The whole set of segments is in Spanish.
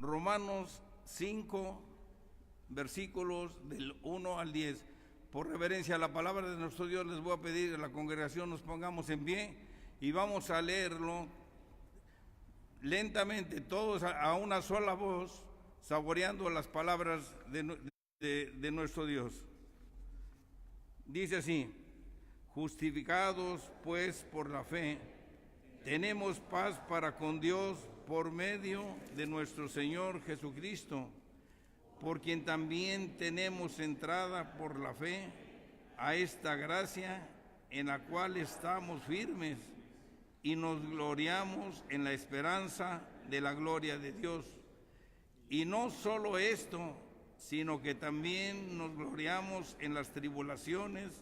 Romanos 5, versículos del 1 al 10. Por reverencia a la palabra de nuestro Dios, les voy a pedir a la congregación nos pongamos en pie y vamos a leerlo lentamente, todos a una sola voz, saboreando las palabras de nuestro Dios. Dice así: justificados pues por la fe, tenemos paz para con Dios por medio de nuestro Señor Jesucristo, por quien también tenemos entrada por la fe a esta gracia en la cual estamos firmes y nos gloriamos en la esperanza de la gloria de Dios. Y no solo esto, sino que también nos gloriamos en las tribulaciones,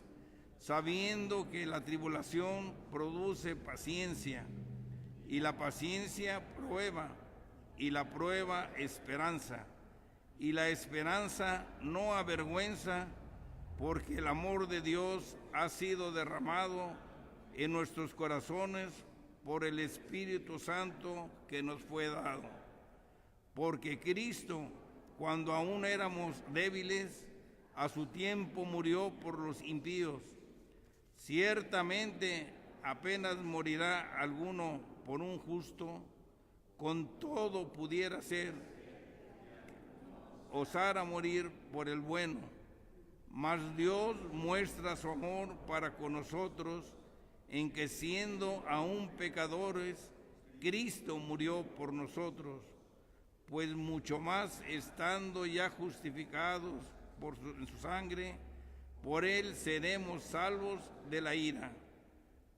sabiendo que la tribulación produce paciencia, y la paciencia prueba, y la prueba esperanza, y la esperanza no avergüenza, porque el amor de Dios ha sido derramado en nuestros corazones por el Espíritu Santo que nos fue dado. Porque Cristo, cuando aún éramos débiles, a su tiempo murió por los impíos. Ciertamente apenas morirá alguno por un justo, con todo pudiera ser osara morir por el bueno. Mas Dios muestra su amor para con nosotros en que, siendo aún pecadores, Cristo murió por nosotros. Pues mucho más, estando ya justificados en su sangre, por él seremos salvos de la ira.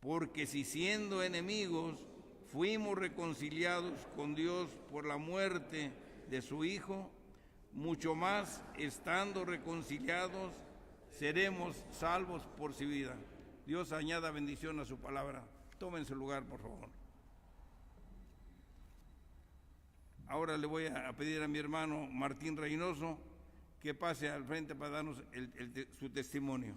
Porque si siendo enemigos fuimos reconciliados con Dios por la muerte de su Hijo, mucho más, estando reconciliados, seremos salvos por su vida. Dios añada bendición a su palabra. Tomen su lugar, por favor. Ahora le voy a pedir a mi hermano Martín Reynoso que pase al frente para darnos su testimonio.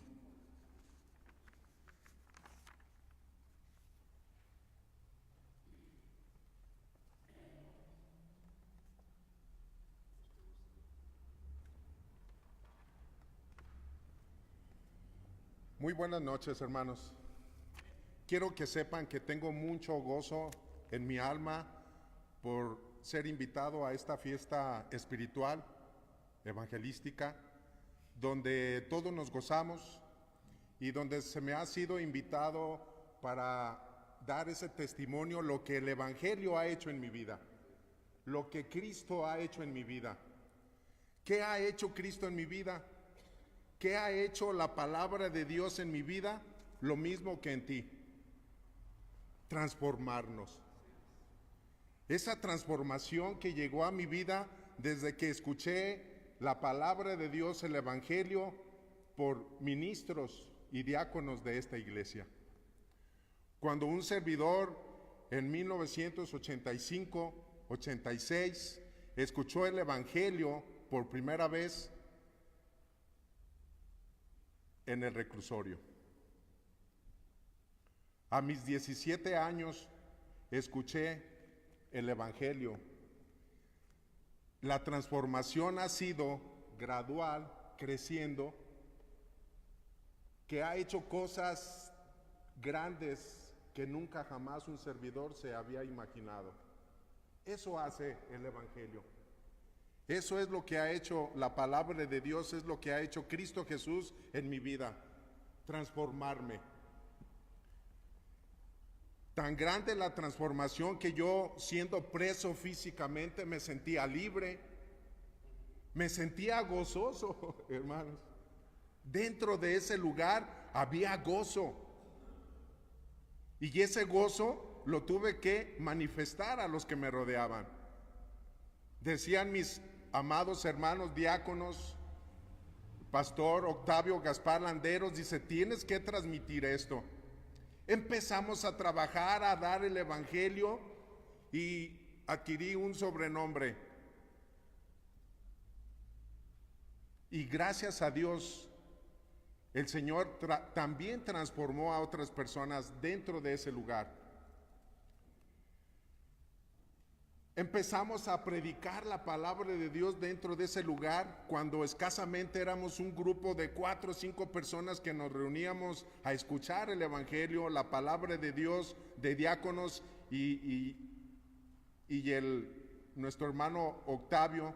Muy buenas noches, hermanos. Quiero que sepan que tengo mucho gozo en mi alma por ser invitado a esta fiesta espiritual, evangelística, donde todos nos gozamos y donde se me ha sido invitado para dar ese testimonio, lo que el Evangelio ha hecho en mi vida, lo que Cristo ha hecho en mi vida. ¿Qué ha hecho Cristo en mi vida? ¿Qué ha hecho la palabra de Dios en mi vida? Lo mismo que en ti. Transformarnos. Esa transformación que llegó a mi vida desde que escuché la palabra de Dios, el Evangelio, por ministros y diáconos de esta iglesia. Cuando un servidor en 1985-86 escuchó el Evangelio por primera vez en el reclusorio. A mis 17 años escuché el Evangelio. La transformación ha sido gradual, creciendo, que ha hecho cosas grandes que nunca jamás un servidor se había imaginado. Eso hace el Evangelio. Eso es lo que ha hecho la palabra de Dios, es lo que ha hecho Cristo Jesús en mi vida, transformarme. Tan grande la transformación que yo, siendo preso físicamente, me sentía libre, me sentía gozoso, hermanos. Dentro de ese lugar había gozo. Y ese gozo lo tuve que manifestar a los que me rodeaban. Decían mis amados hermanos diáconos, Pastor Octavio Gaspar Landeros, dice, tienes que transmitir esto. Empezamos a trabajar, a dar el Evangelio y adquirí un sobrenombre. Y gracias a Dios, el Señor también transformó a otras personas dentro de ese lugar. Empezamos a predicar la palabra de Dios dentro de ese lugar cuando escasamente éramos un grupo de 4 o 5 personas que nos reuníamos a escuchar el Evangelio, la palabra de Dios, de diáconos y nuestro hermano Octavio,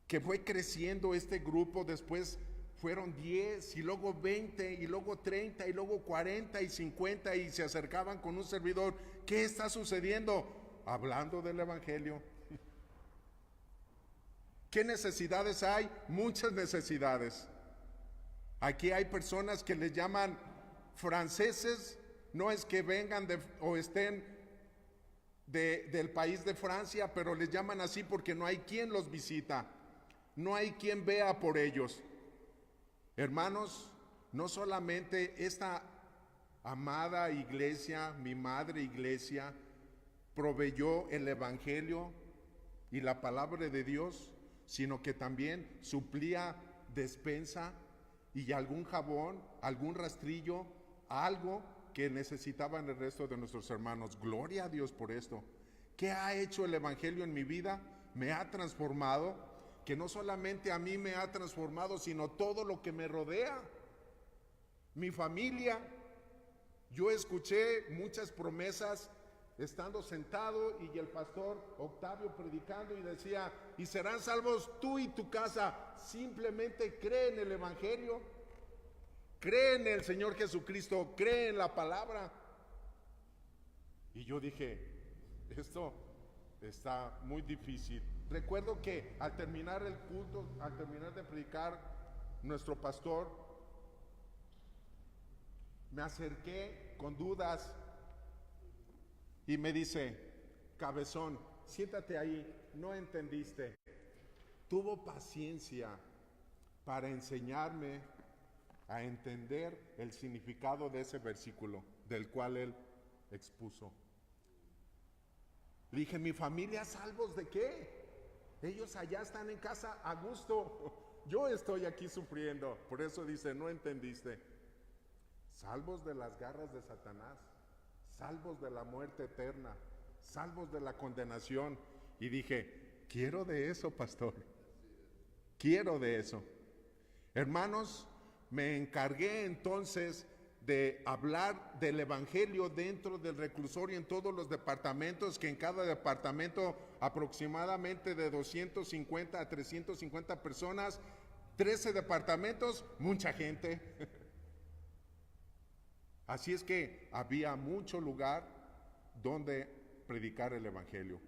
que fue creciendo este grupo. Después fueron 10 y luego 20 y luego 30 y luego 40 y 50 y se acercaban con un servidor. ¿Qué está sucediendo? Hablando del Evangelio. ¿Qué necesidades hay? Muchas necesidades. Aquí hay personas que les llaman franceses, no es que vengan o estén del país de Francia, pero les llaman así porque no hay quien los visita, no hay quien vea por ellos. Hermanos, no solamente esta amada iglesia, mi madre iglesia, proveyó el Evangelio y la palabra de Dios, sino que también suplía despensa y algún jabón, algún rastrillo, algo que necesitaban el resto de nuestros hermanos. Gloria a Dios por esto. ¿Qué ha hecho el Evangelio en mi vida? Me ha transformado, que no solamente a mí me ha transformado, sino todo lo que me rodea. Mi familia. Yo escuché muchas promesas estando sentado y el pastor Octavio predicando y decía, y serán salvos tú y tu casa. Simplemente cree en el Evangelio, cree en el Señor Jesucristo, cree en la palabra. Y yo dije, esto está muy difícil. Recuerdo que al terminar el culto, al terminar de predicar, nuestro pastor, me acerqué con dudas y me dice, cabezón, siéntate ahí, no entendiste. Tuvo paciencia para enseñarme a entender el significado de ese versículo, del cual él expuso. Le dije, ¿mi familia salvos de qué? Ellos allá están en casa a gusto. Yo estoy aquí sufriendo. Por eso dice, no entendiste. Salvos de las garras de Satanás, salvos de la muerte eterna, salvos de la condenación. Y dije, quiero de eso, pastor. Quiero de eso. Hermanos, me encargué entonces de hablar del Evangelio dentro del reclusorio en todos los departamentos, que en cada departamento aproximadamente de 250 a 350 personas, 13 departamentos, mucha gente. Así es que había mucho lugar donde predicar el Evangelio.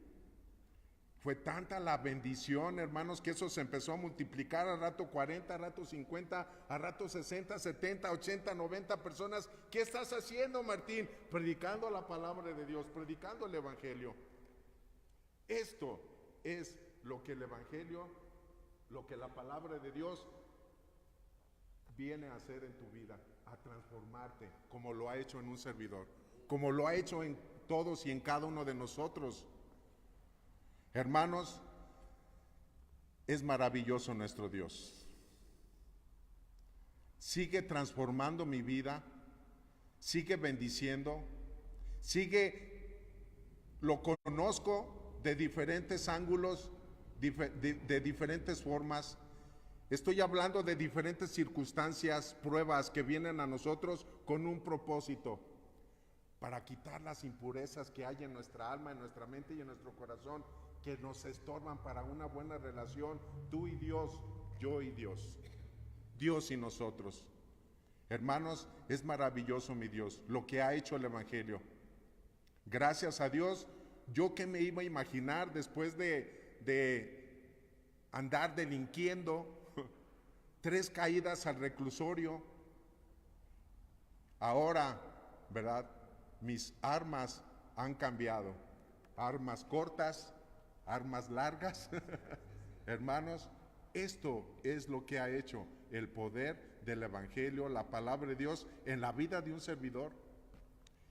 Fue tanta la bendición, hermanos, que eso se empezó a multiplicar, a rato 40, a rato 50, a rato 60, 70, 80, 90 personas. ¿Qué estás haciendo, Martín? Predicando la palabra de Dios, predicando el Evangelio. Esto es lo que el Evangelio, lo que la palabra de Dios viene a hacer en tu vida, a transformarte, como lo ha hecho en un servidor, como lo ha hecho en todos y en cada uno de nosotros. Hermanos, es maravilloso nuestro Dios. Sigue transformando mi vida, sigue bendiciendo, lo conozco de diferentes ángulos, de diferentes formas. Estoy hablando de diferentes circunstancias, pruebas que vienen a nosotros con un propósito, para quitar las impurezas que hay en nuestra alma, en nuestra mente y en nuestro corazón, que nos estorban para una buena relación, tú y Dios, yo y Dios, Dios y nosotros. Hermanos, es maravilloso mi Dios, lo que ha hecho el Evangelio. Gracias a Dios, yo que me iba a imaginar después de andar delinquiendo, 3 caídas al reclusorio. Ahora, ¿verdad? Mis armas han cambiado. Armas cortas, armas largas. Hermanos, esto es lo que ha hecho el poder del Evangelio, la palabra de Dios en la vida de un servidor.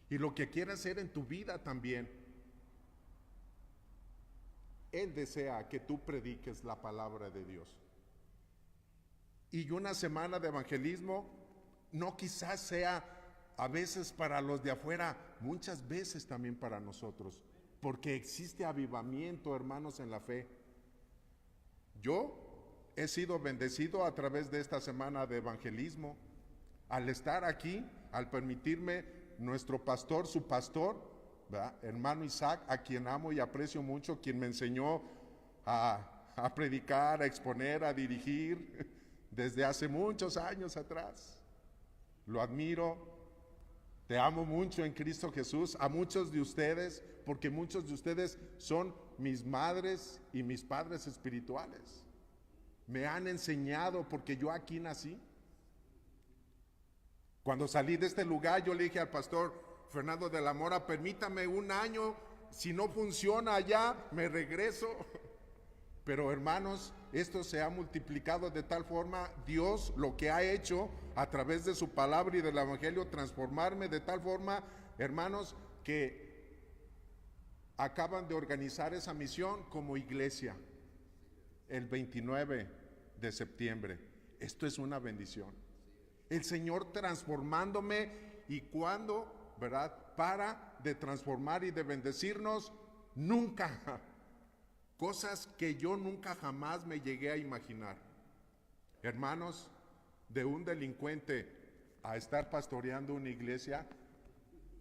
Y lo que quiere hacer en tu vida también. Él desea que tú prediques la palabra de Dios. Y una semana de evangelismo no quizás sea a veces para los de afuera, muchas veces también para nosotros, porque existe avivamiento, hermanos, en la fe. Yo he sido bendecido a través de esta semana de evangelismo. Al estar aquí, al permitirme nuestro pastor, su pastor, ¿verdad?, hermano Isaac, a quien amo y aprecio mucho, quien me enseñó a predicar, a exponer, a dirigir desde hace muchos años atrás. Lo admiro, te amo mucho en Cristo Jesús, a muchos de ustedes, porque muchos de ustedes son mis madres y mis padres espirituales. Me han enseñado porque yo aquí nací. Cuando salí de este lugar, yo le dije al pastor Fernando de la Mora, permítame un año, si no funciona allá, me regreso. Pero hermanos, esto se ha multiplicado de tal forma, Dios lo que ha hecho a través de su palabra y del evangelio, transformarme de tal forma, hermanos, que acaban de organizar esa misión como iglesia el 29 de septiembre. Esto es una bendición. El Señor transformándome, y cuando, ¿verdad?, para de transformar y de bendecirnos, nunca. Cosas que yo nunca jamás me llegué a imaginar. Hermanos, de un delincuente a estar pastoreando una iglesia,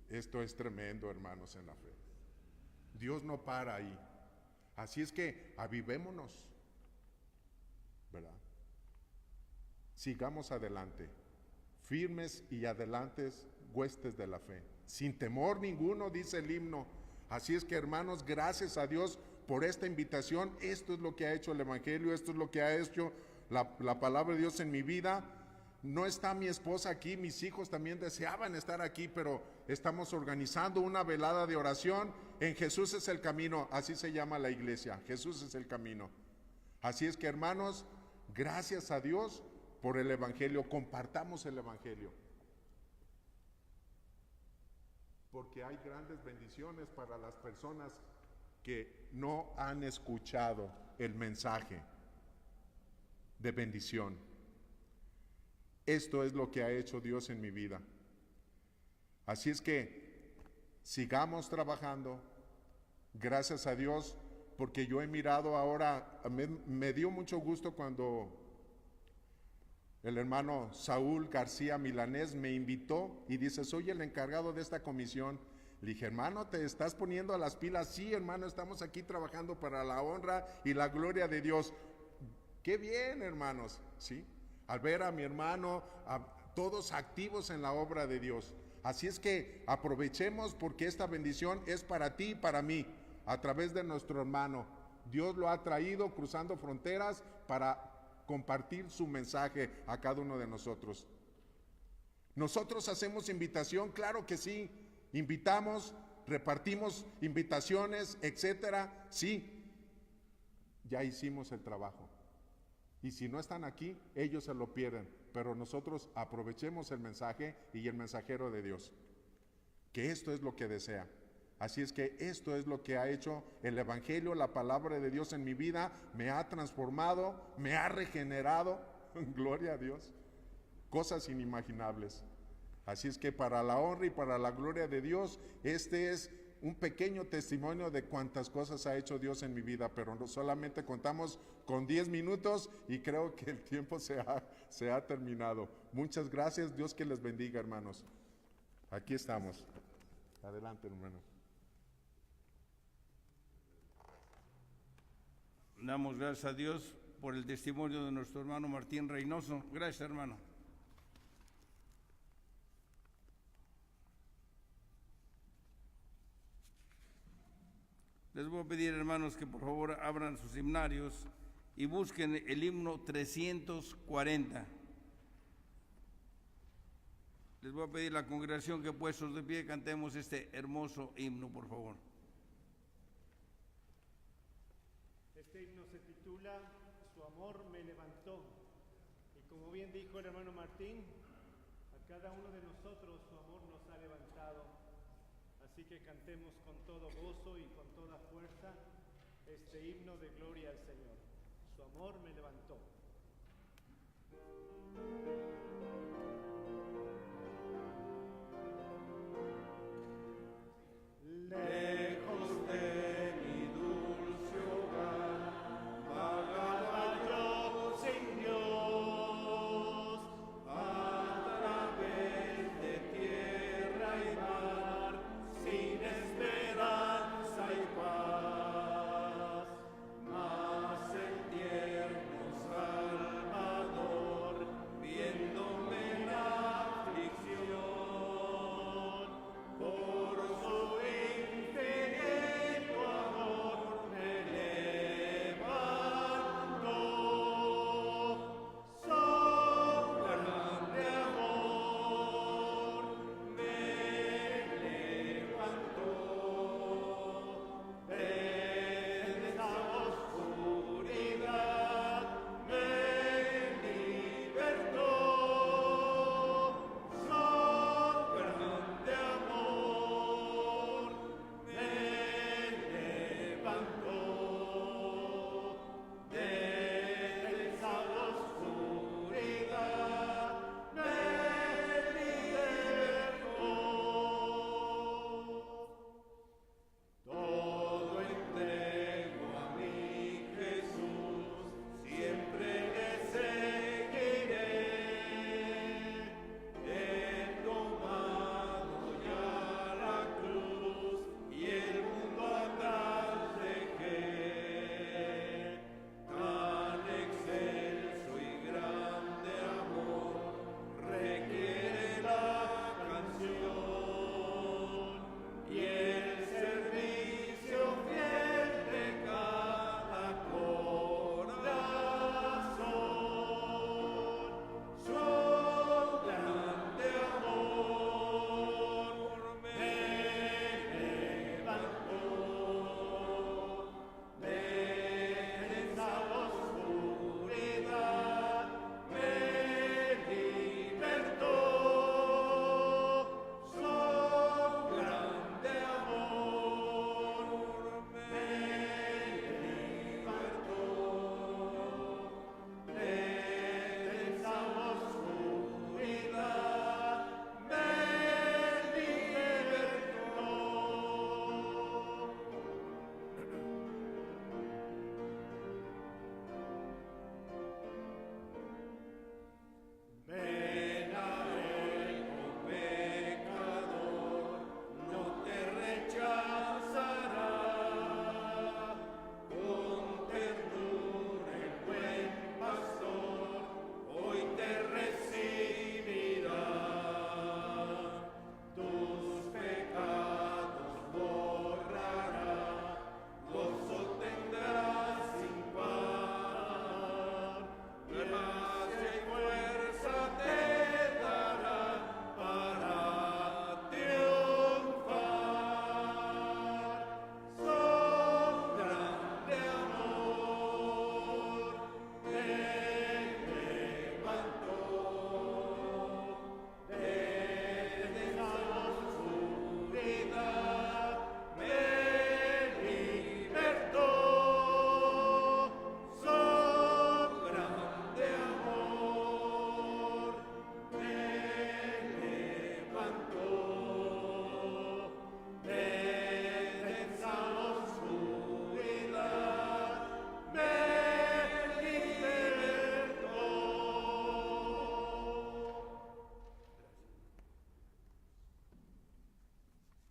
esto es tremendo, hermanos, en la fe. Dios no para ahí. Así es que avivémonos, ¿verdad? Sigamos adelante, firmes y adelantes, huestes de la fe, sin temor ninguno, dice el himno. Así es que, hermanos, gracias a Dios por esta invitación. Esto es lo que ha hecho el evangelio, esto es lo que ha hecho la palabra de Dios en mi vida. No está mi esposa aquí, mis hijos también deseaban estar aquí, pero estamos organizando una velada de oración en Jesús es el camino, así se llama la iglesia, Jesús es el camino. Así es que, hermanos, gracias a Dios por el evangelio, compartamos el evangelio, porque hay grandes bendiciones para las personas que no han escuchado el mensaje de bendición. Esto es lo que ha hecho Dios en mi vida. Así es que sigamos trabajando, gracias a Dios, porque yo he mirado ahora, me dio mucho gusto cuando el hermano Saúl García Milanés me invitó y dice, soy el encargado de esta comisión. Le dije, hermano, ¿te estás poniendo a las pilas? Sí, hermano, estamos aquí trabajando para la honra y la gloria de Dios. Qué bien, hermanos, ¿sí? Al ver a mi hermano, a todos activos en la obra de Dios. Así es que aprovechemos, porque esta bendición es para ti y para mí, a través de nuestro hermano. Dios lo ha traído cruzando fronteras para compartir su mensaje a cada uno de nosotros. Nosotros hacemos invitación, claro que sí. Invitamos, repartimos invitaciones, etcétera. Sí, ya hicimos el trabajo. Y si no están aquí, ellos se lo pierden. Pero nosotros aprovechemos el mensaje y el mensajero de Dios, que esto es lo que desea. Así es que esto es lo que ha hecho el evangelio, la palabra de Dios en mi vida. Me ha transformado, me ha regenerado. Gloria a Dios. Cosas inimaginables. Así es que para la honra y para la gloria de Dios, este es un pequeño testimonio de cuántas cosas ha hecho Dios en mi vida, pero no solamente contamos con 10 minutos y creo que el tiempo se ha terminado. Muchas gracias, Dios que les bendiga, hermanos. Aquí estamos. Adelante, hermano. Damos gracias a Dios por el testimonio de nuestro hermano Martín Reynoso. Gracias, hermano. Les voy a pedir, hermanos, que por favor abran sus himnarios y busquen el himno 340. Les voy a pedir a la congregación que, puestos de pie, cantemos este hermoso himno, por favor. Este himno se titula Su amor me levantó. Y como bien dijo el hermano Martín, a cada uno de nosotros su amor nos ha levantado. Así que cantemos con todo gozo y con toda fuerza este himno de gloria al Señor. Su amor me levantó. Lejos de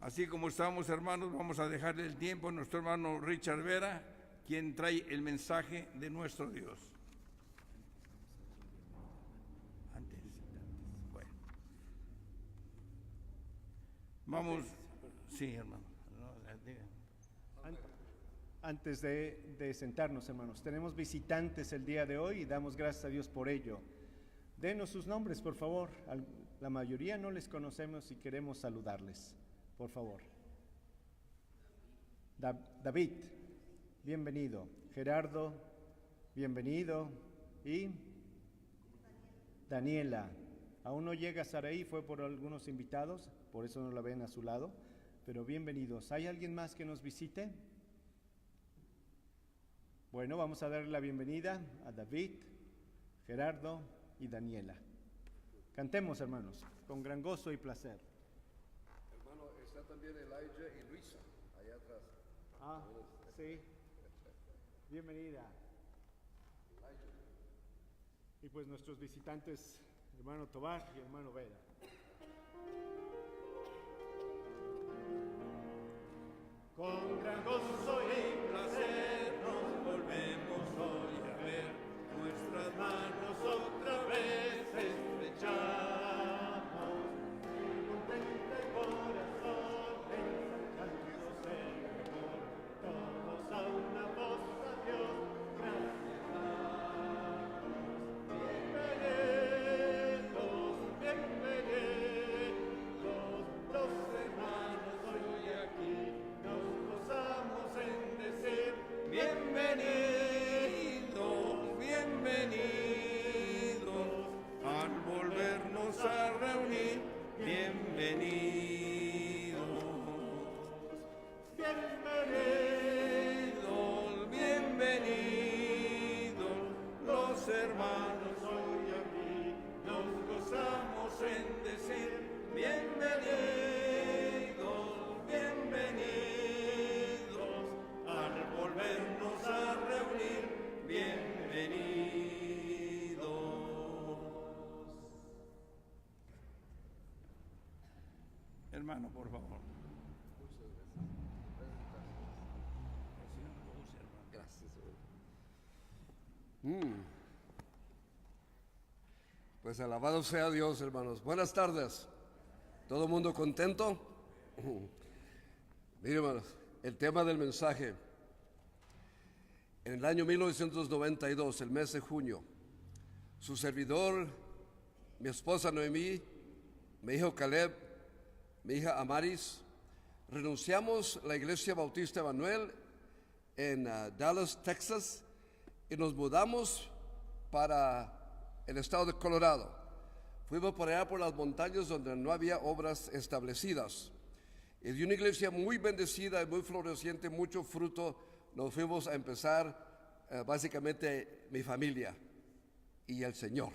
Así como estamos, hermanos, vamos a dejarle el tiempo a nuestro hermano Richard Vera, quien trae el mensaje de nuestro Dios. Bueno. Vamos, sí, hermano. Antes de sentarnos, hermanos, tenemos visitantes el día de hoy y damos gracias a Dios por ello. Denos sus nombres, por favor. La mayoría no les conocemos y queremos saludarles. Por favor. David, bienvenido. Gerardo, bienvenido. Y Daniela. Aún no llega Saraí, fue por algunos invitados, por eso no la ven a su lado, pero bienvenidos. ¿Hay alguien más que nos visite? Bueno, vamos a darle la bienvenida a David, Gerardo y Daniela. Cantemos, hermanos, con gran gozo y placer. Hermano, está también Elijah y Luisa, allá atrás. Ah, sí. Bienvenida. Y pues nuestros visitantes, hermano Tobar y hermano Vera. Con gran gozo y placer nos volvemos hoy a ver, nuestras manos otra vez estrechamos, contento el corazón ensalzándose el amor, todos a una voz a Dios, gracias damos. Bienvenidos, los hermanos hoy aquí, nos gozamos en decir Bienvenidos, bienvenidos, al volvernos a reunir, bienvenidos. Bienvenidos, bienvenidos, los hermanos hoy aquí, nos gozamos en decir, bienvenidos, bienvenidos, al volvernos a reunir, bienvenidos. Hermano, por favor. Gracias. Pues alabado sea Dios, hermanos. Buenas tardes. ¿Todo el mundo contento? Miren, hermanos, el tema del mensaje. En el año 1992, el mes de junio, su servidor, mi esposa Noemí, mi hijo Caleb, mi hija Amaris, renunciamos a la Iglesia Bautista Emanuel en Dallas, Texas, y nos mudamos para el estado de Colorado. Fuimos por allá por las montañas donde no había obras establecidas. Y de una iglesia muy bendecida y muy floreciente, mucho fruto, nos fuimos a empezar básicamente mi familia y el Señor.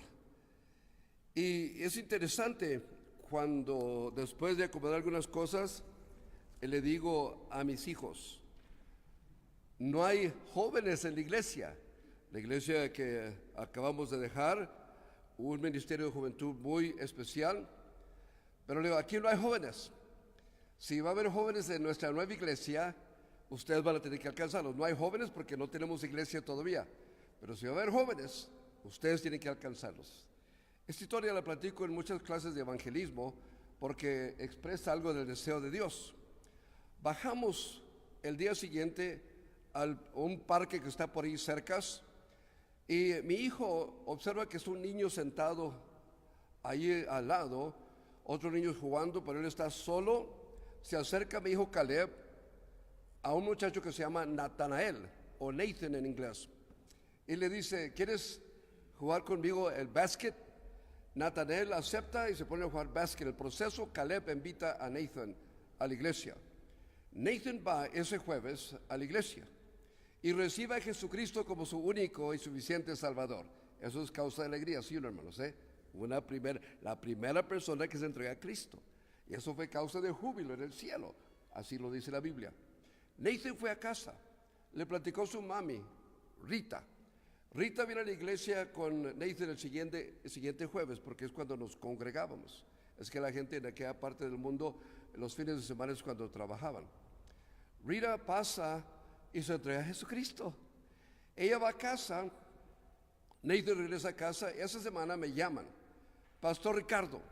Y es interesante cuando después de acomodar algunas cosas, le digo a mis hijos, no hay jóvenes en la iglesia que acabamos de dejar, un ministerio de juventud muy especial, pero le digo, aquí no hay jóvenes. Si va a haber jóvenes en nuestra nueva iglesia, ustedes van a tener que alcanzarlos. No hay jóvenes porque no tenemos iglesia todavía, pero si va a haber jóvenes, ustedes tienen que alcanzarlos. Esta historia la platico en muchas clases de evangelismo porque expresa algo del deseo de Dios. Bajamos el día siguiente a un parque que está por ahí cerca y mi hijo observa que es un niño sentado ahí al lado, otros niños jugando, pero él está solo. Se acerca mi hijo Caleb a un muchacho que se llama Natanael o Nathan en inglés y le dice, ¿quieres jugar conmigo el básquet? Natanael acepta y se pone a jugar básquet. En el proceso, Caleb invita a Nathan a la iglesia. Nathan va ese jueves a la iglesia y recibe a Jesucristo como su único y suficiente Salvador. Eso es causa de alegría, ¿sí, hermanos? La primera persona que se entrega a Cristo. Y eso fue causa de júbilo en el cielo. Así lo dice la Biblia. Nathan fue a casa, le platicó a su mami, Rita. Rita vino a la iglesia con Nathan el siguiente jueves, porque es cuando nos congregábamos. Es que la gente en aquella parte del mundo, los fines de semana es cuando trabajaban. Rita pasa y se entrega a Jesucristo. Ella va a casa, Nathan regresa a casa, esa semana me llaman, Pastor Ricardo,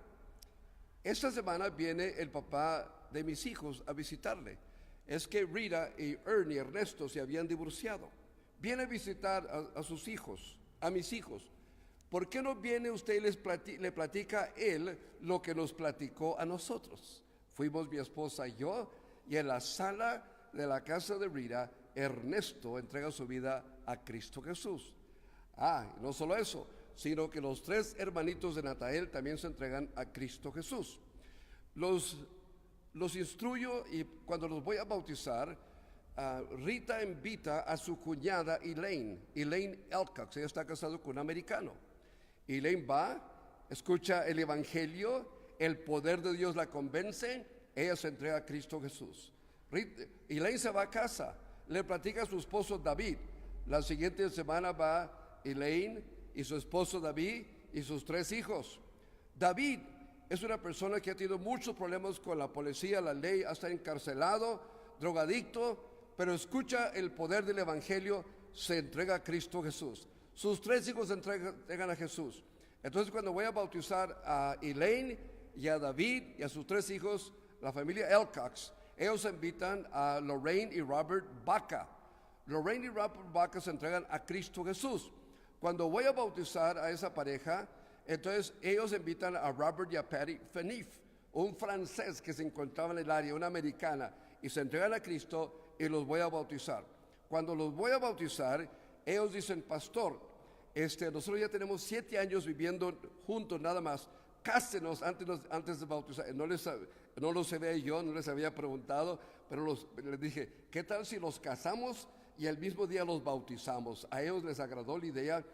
esta semana viene el papá de mis hijos a visitarle. Es que Rita y Ernesto se habían divorciado. Viene a visitar a sus hijos, a mis hijos. ¿Por qué no viene usted y le platica a él lo que nos platicó a nosotros? Fuimos mi esposa y yo, y en la sala de la casa de Rita, Ernesto entrega su vida a Cristo Jesús. No solo eso, sino que los 3 hermanitos de Natael también se entregan a Cristo Jesús. Los instruyo, y cuando los voy a bautizar, Rita invita a su cuñada Elaine Elcox. Ella está casada con un americano. Elaine va, escucha el evangelio, el poder de Dios la convence, ella se entrega a Cristo Jesús. Elaine se va a casa, le platica a su esposo David. La siguiente semana va Elaine y su esposo David y sus 3 hijos. David es una persona que ha tenido muchos problemas con la policía, la ley, hasta encarcelado, drogadicto, pero escucha el poder del evangelio, se entrega a Cristo Jesús. Sus 3 hijos se entregan a Jesús. Entonces, cuando voy a bautizar a Elaine y a David y a sus 3 hijos, la familia Elcox, ellos invitan a Lorraine y Robert Baca. Lorraine y Robert Baca se entregan a Cristo Jesús. Cuando voy a bautizar a esa pareja, entonces ellos invitan a Robert y a Patty Fenif, un francés que se encontraba en el área, una americana, y se entregan a Cristo y los voy a bautizar. Cuando los voy a bautizar, ellos dicen, pastor, nosotros ya tenemos 7 años viviendo juntos nada más, cásenos antes de bautizar. No los sabía yo, no les había preguntado, pero les dije, ¿qué tal si los casamos y el mismo día los bautizamos? A ellos les agradó la idea.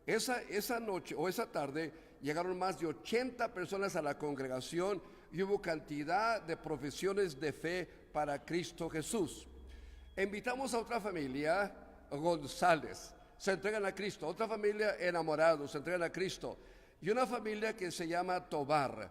Esa noche o esa tarde llegaron más de 80 personas a la congregación y hubo cantidad de profesiones de fe para Cristo Jesús. Invitamos a otra familia, González, se entregan a Cristo. Otra familia, Enamorados, se entregan a Cristo. Y una familia que se llama Tobar,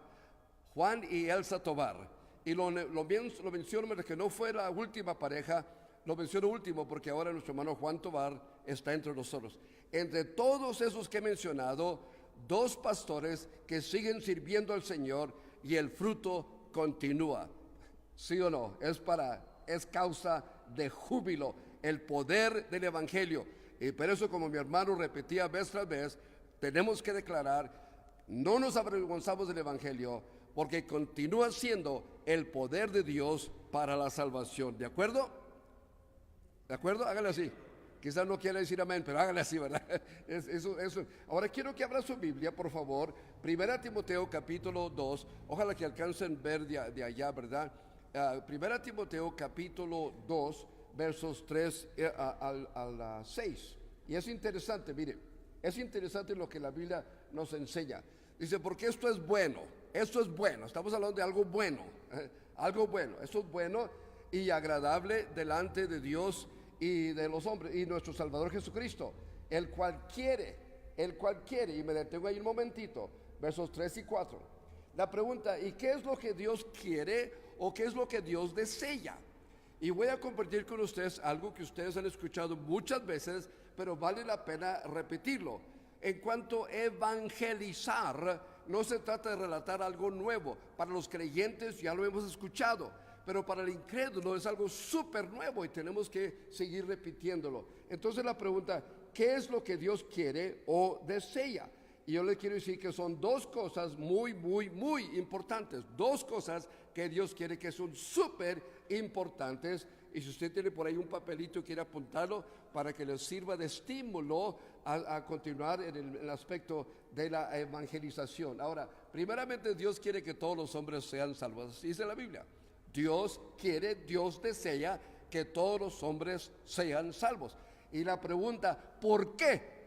Juan y Elsa Tobar. Y lo menciono porque no fue la última pareja, lo menciono último porque ahora nuestro hermano Juan Tobar está entre nosotros. Entre todos esos que he mencionado, 2 pastores que siguen sirviendo al Señor y el fruto continúa. ¿Sí o no? Es causa de júbilo el poder del evangelio. Y por eso, como mi hermano repetía vez tras vez, tenemos que declarar, no nos avergonzamos del evangelio, porque continúa siendo el poder de Dios para la salvación. ¿De acuerdo? ¿De acuerdo? Hágale así. Quizás no quiera decir amén, pero hágale así, ¿verdad? Eso. Ahora quiero que abra su Biblia, por favor. 1 Timoteo capítulo 2. Ojalá que alcancen ver de allá, ¿verdad? 1 Timoteo capítulo 2, versos 3 al 6. Y es interesante, mire, es interesante lo que la Biblia nos enseña. Dice, porque esto es bueno, estamos hablando de algo bueno, esto es bueno y agradable delante de Dios y de los hombres y nuestro Salvador Jesucristo, el cual quiere, y me detengo ahí un momentito, versos 3 y 4. La pregunta, ¿y qué es lo que Dios quiere o qué es lo que Dios desea? Y voy a compartir con ustedes algo que ustedes han escuchado muchas veces, pero vale la pena repetirlo. En cuanto a evangelizar, no se trata de relatar algo nuevo. Para los creyentes ya lo hemos escuchado, pero para el incrédulo es algo súper nuevo y tenemos que seguir repitiéndolo. Entonces la pregunta, ¿qué es lo que Dios quiere o desea? Y yo le quiero decir que son 2 cosas muy, muy, muy importantes. 2 cosas que Dios quiere que son súper importantes. Y si usted tiene por ahí un papelito y quiere apuntarlo para que le sirva de estímulo a continuar en el aspecto de la evangelización. Ahora, primeramente Dios quiere que todos los hombres sean salvos. Así dice la Biblia. Dios desea que todos los hombres sean salvos. Y la pregunta, ¿por qué?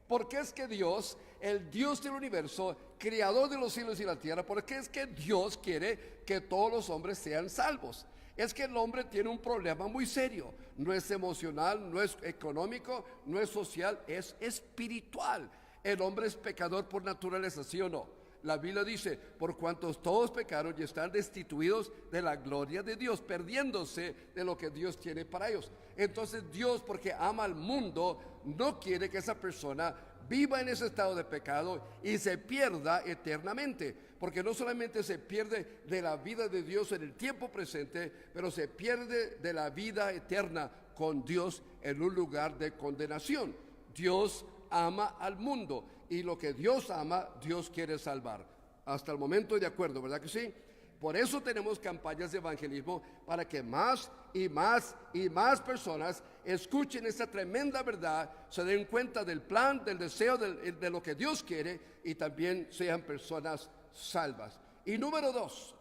¿Por qué es que Dios, el Dios del universo, creador de los cielos y la tierra, por qué es que Dios quiere que todos los hombres sean salvos? Es que el hombre tiene un problema muy serio. No es emocional, no es económico, no es social, es espiritual. El hombre es pecador por naturaleza, ¿sí o no? La Biblia dice, por cuantos todos pecaron y están destituidos de la gloria de Dios, perdiéndose de lo que Dios tiene para ellos. Entonces Dios, porque ama al mundo, no quiere que esa persona viva en ese estado de pecado y se pierda eternamente, porque no solamente se pierde de la vida de Dios en el tiempo presente, pero se pierde de la vida eterna con Dios en un lugar de condenación. Dios ama al mundo y lo que Dios ama, Dios quiere salvar. Hasta el momento de acuerdo, ¿verdad que sí? Por eso tenemos campañas de evangelismo, para que más y más y más personas escuchen esta tremenda verdad, se den cuenta del plan, del deseo, de lo que Dios quiere, y también sean personas salvas. Y número 2,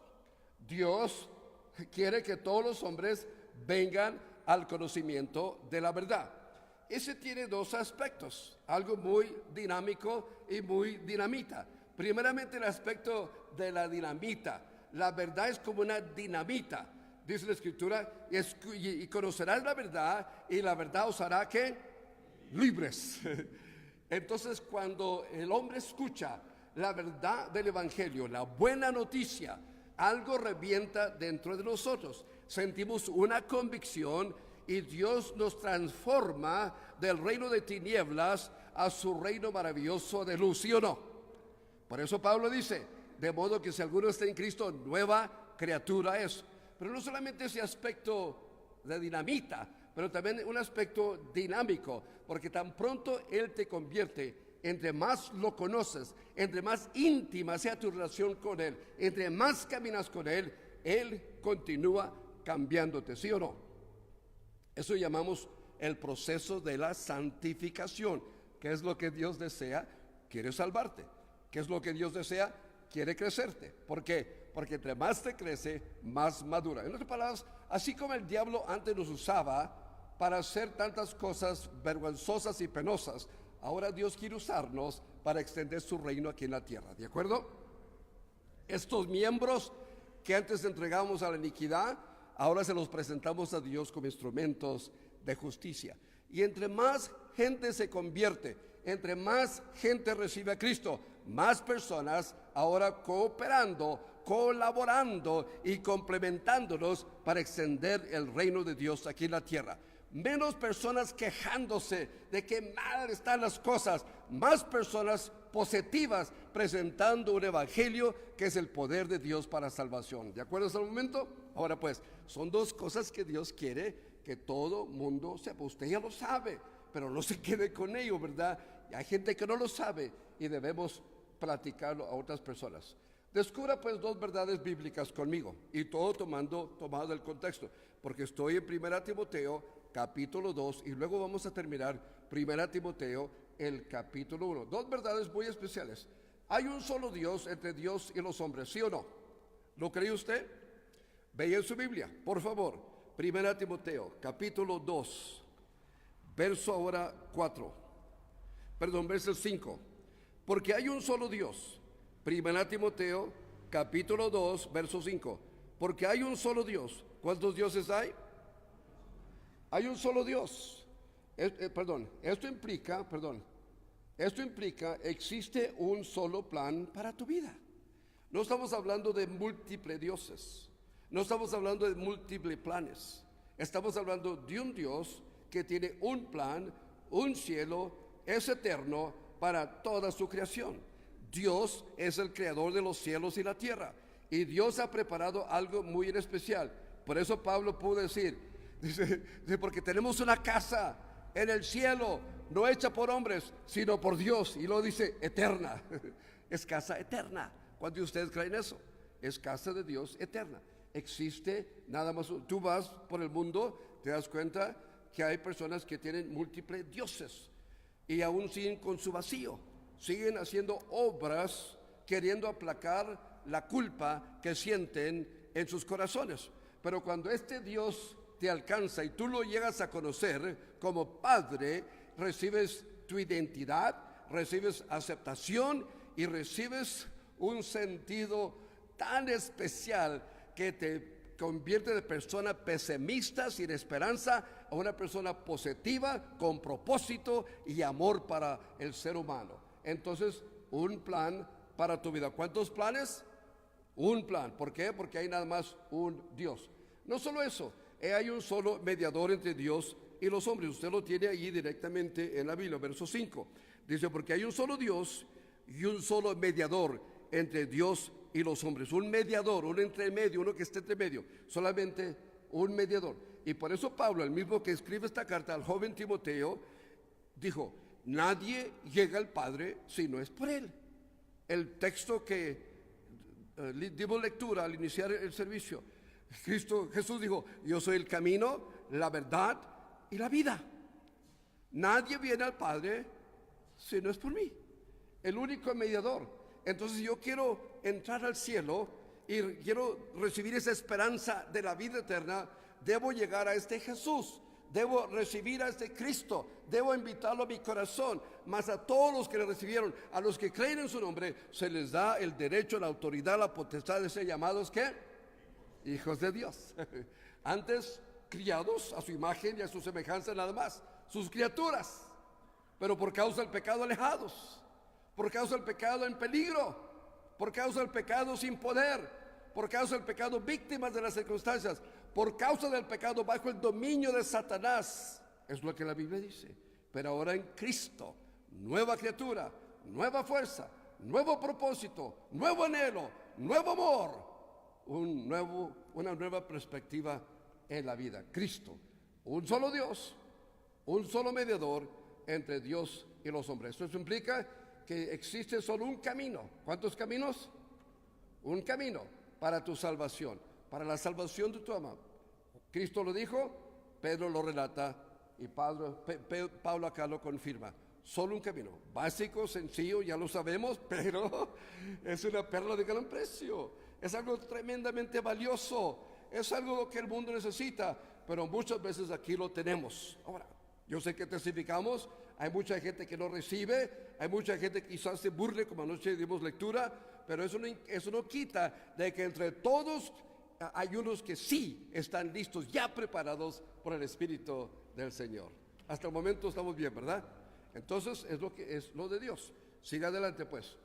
Dios quiere que todos los hombres vengan al conocimiento de la verdad. Ese tiene 2 aspectos, algo muy dinámico y muy dinamita. Primeramente, el aspecto de la dinamita. La verdad es como una dinamita, dice la Escritura, y conocerás la verdad, y la verdad os hará ¿qué? Libres. Entonces, cuando el hombre escucha la verdad del Evangelio, la buena noticia, algo revienta dentro de nosotros. Sentimos una convicción y Dios nos transforma del reino de tinieblas a su reino maravilloso de luz, ¿sí o no? Por eso Pablo dice, de modo que si alguno está en Cristo, nueva criatura es. Pero no solamente ese aspecto de dinamita, pero también un aspecto dinámico, porque tan pronto Él te convierte, entre más lo conoces, entre más íntima sea tu relación con Él, entre más caminas con Él, Él continúa cambiándote, ¿sí o no? Eso llamamos el proceso de la santificación. ¿Qué es lo que Dios desea? Quiere salvarte. ¿Qué es lo que Dios desea? Quiere crecerte. ¿Por qué? Porque entre más te crece, más madura. En otras palabras, así como el diablo antes nos usaba para hacer tantas cosas vergonzosas y penosas, ahora Dios quiere usarnos para extender su reino aquí en la tierra. ¿De acuerdo? Estos miembros que antes entregábamos a la iniquidad, ahora se los presentamos a Dios como instrumentos de justicia. Y entre más gente se convierte, entre más gente recibe a Cristo, más personas ahora cooperando, colaborando y complementándonos para extender el reino de Dios aquí en la tierra. Menos personas quejándose de que mal están las cosas, más personas positivas presentando un evangelio que es el poder de Dios para salvación. ¿De acuerdo hasta el momento? Ahora pues, son 2 cosas que Dios quiere que todo mundo sepa. Usted ya lo sabe, pero no se quede con ello, ¿verdad? Y hay gente que no lo sabe y debemos platicarlo a otras personas. Descubra pues 2 verdades bíblicas conmigo, y todo tomado del contexto, porque estoy en 1 Timoteo capítulo 2 y luego vamos a terminar 1 Timoteo el capítulo 1. 2 verdades muy especiales. Hay un solo Dios entre Dios y los hombres, ¿sí o no? ¿Lo cree usted? Vea en su Biblia, por favor, 1 Timoteo capítulo 2, verso ahora 4, perdón, verso 5. Porque hay un solo Dios. 1 Timoteo capítulo 2, verso 5. Porque hay un solo Dios. ¿Cuántos dioses hay? Hay un solo Dios. Esto implica, existe un solo plan para tu vida. No estamos hablando de múltiples dioses. No estamos hablando de múltiples planes. Estamos hablando de un Dios que tiene un plan, un cielo, es eterno para toda su creación. Dios es el creador de los cielos y la tierra. Y Dios ha preparado algo muy en especial. Por eso Pablo pudo decir, dice, porque tenemos una casa en el cielo, no hecha por hombres, sino por Dios. Y lo dice, eterna. Es casa eterna. ¿Cuántos de ustedes creen eso? Es casa de Dios eterna. Existe nada más. Tú vas por el mundo, te das cuenta que hay personas que tienen múltiples dioses y aún siguen con su vacío, siguen haciendo obras queriendo aplacar la culpa que sienten en sus corazones. Pero cuando este Dios te alcanza y tú lo llegas a conocer como Padre, recibes tu identidad, recibes aceptación y recibes un sentido tan especial que te convierte de persona pesimista, sin esperanza, a una persona positiva, con propósito y amor para el ser humano. Entonces, un plan para tu vida. ¿Cuántos planes? Un plan. ¿Por qué? Porque hay nada más un Dios. No solo eso, hay un solo mediador entre Dios y los hombres. Usted lo tiene ahí directamente en la Biblia, verso 5. Dice, porque hay un solo Dios y un solo mediador entre Dios y los hombres. Un mediador, un entremedio, uno que esté entre medio. Solamente un mediador. Y por eso Pablo, el mismo que escribe esta carta al joven Timoteo, dijo, nadie llega al Padre si no es por él. El texto que dimos lectura al iniciar el servicio, Jesús dijo, yo soy el camino, la verdad y la vida. Nadie viene al Padre si no es por mí. El único mediador. Entonces yo quiero entrar al cielo y quiero recibir esa esperanza de la vida eterna. Debo llegar a este Jesús. Debo recibir a este Cristo, debo invitarlo a mi corazón, mas a todos los que le recibieron, a los que creen en su nombre, se les da el derecho, la autoridad, la potestad de ser llamados, ¿qué? Hijos de Dios. Antes, criados a su imagen y a su semejanza nada más, sus criaturas, pero por causa del pecado alejados, por causa del pecado en peligro, por causa del pecado sin poder, por causa del pecado víctimas de las circunstancias, por causa del pecado bajo el dominio de Satanás. Es lo que la Biblia dice. Pero ahora en Cristo, nueva criatura, nueva fuerza, nuevo propósito, nuevo anhelo, nuevo amor, una nueva perspectiva en la vida. Cristo, un solo Dios, un solo mediador entre Dios y los hombres. Eso implica que existe solo un camino. ¿Cuántos caminos? Un camino para tu salvación, para la salvación de tu alma. Cristo lo dijo, Pedro lo relata y Pablo acá lo confirma. Solo un camino, básico, sencillo, ya lo sabemos, pero es una perla de gran precio. Es algo tremendamente valioso. Es algo que el mundo necesita, pero muchas veces aquí lo tenemos. Ahora, yo sé que testificamos, hay mucha gente que no recibe, hay mucha gente que quizás se burle, como anoche dimos lectura, pero eso no quita de que entre todos hay unos que sí están listos, ya preparados por el Espíritu del Señor. Hasta el momento estamos bien, ¿verdad? Entonces es lo de Dios. Siga adelante pues.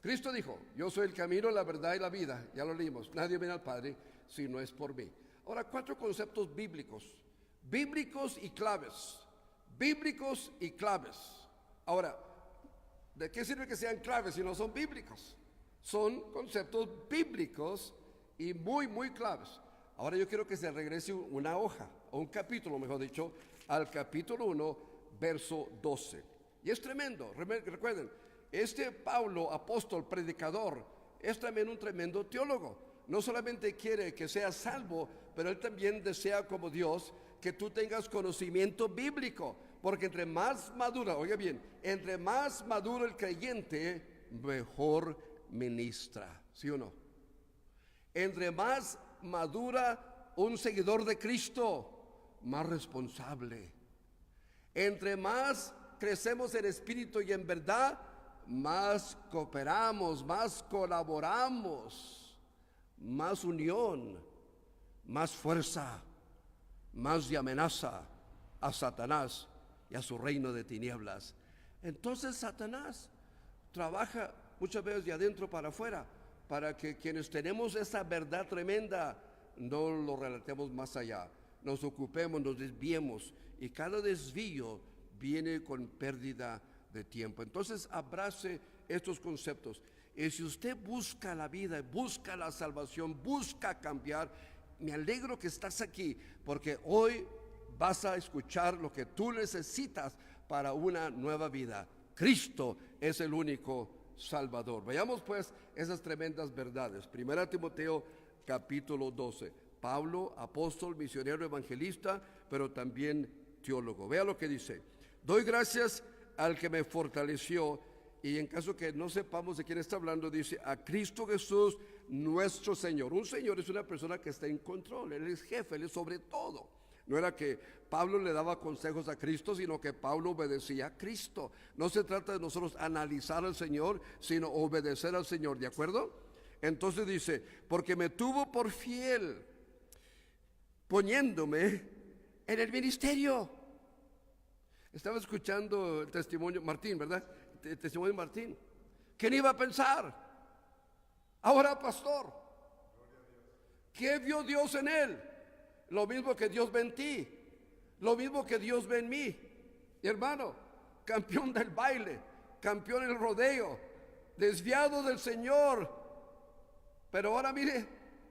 Cristo dijo, yo soy el camino, la verdad y la vida. Ya lo leímos, nadie viene al Padre si no es por mí. Ahora, 4 conceptos bíblicos y claves. Bíblicos y claves. Ahora, ¿de qué sirve que sean claves si no son bíblicos? Son conceptos bíblicos y muy, muy claves. Ahora yo quiero que se regrese una hoja, o un capítulo, mejor dicho, al capítulo 1, verso 12. Y es tremendo, recuerden, este Pablo, apóstol, predicador, es también un tremendo teólogo. No solamente quiere que seas salvo, pero él también desea como Dios que tú tengas conocimiento bíblico. Porque entre más madura, oiga bien, entre más maduro el creyente, mejor ministra, ¿sí o no? Entre más madura un seguidor de Cristo, más responsable. Entre más crecemos en espíritu y en verdad, más cooperamos, más colaboramos, más unión, más fuerza, más de amenaza a Satanás y a su reino de tinieblas. Entonces Satanás trabaja muchas veces de adentro para afuera, para que quienes tenemos esa verdad tremenda no lo relatemos más allá, nos ocupemos, nos desviemos, y cada desvío viene con pérdida de tiempo. Entonces abrace estos conceptos, y si usted busca la vida, busca la salvación, busca cambiar, me alegro que estás aquí, porque hoy vas a escuchar lo que tú necesitas para una nueva vida. Cristo es el único Salvador. Veamos pues esas tremendas verdades. 1 Timoteo capítulo 12. Pablo, apóstol, misionero, evangelista, pero también teólogo. Vea lo que dice. Doy gracias al que me fortaleció, y en caso que no sepamos de quién está hablando, dice a Cristo Jesús nuestro Señor. Un Señor es una persona que está en control, Él es jefe, Él es sobre todo. No era que Pablo le daba consejos a Cristo, sino que Pablo obedecía a Cristo. No se trata de nosotros analizar al Señor, sino obedecer al Señor, ¿de acuerdo? Entonces dice, porque me tuvo por fiel, poniéndome en el ministerio. Estaba escuchando el testimonio, Martín, ¿verdad? El testimonio de Martín. ¿Quién iba a pensar Ahora, pastor, ¿qué vio Dios en él? Lo mismo que Dios ve en ti, lo mismo que Dios ve en mí. Mi hermano, campeón del baile, campeón del rodeo, desviado del Señor, pero ahora mire,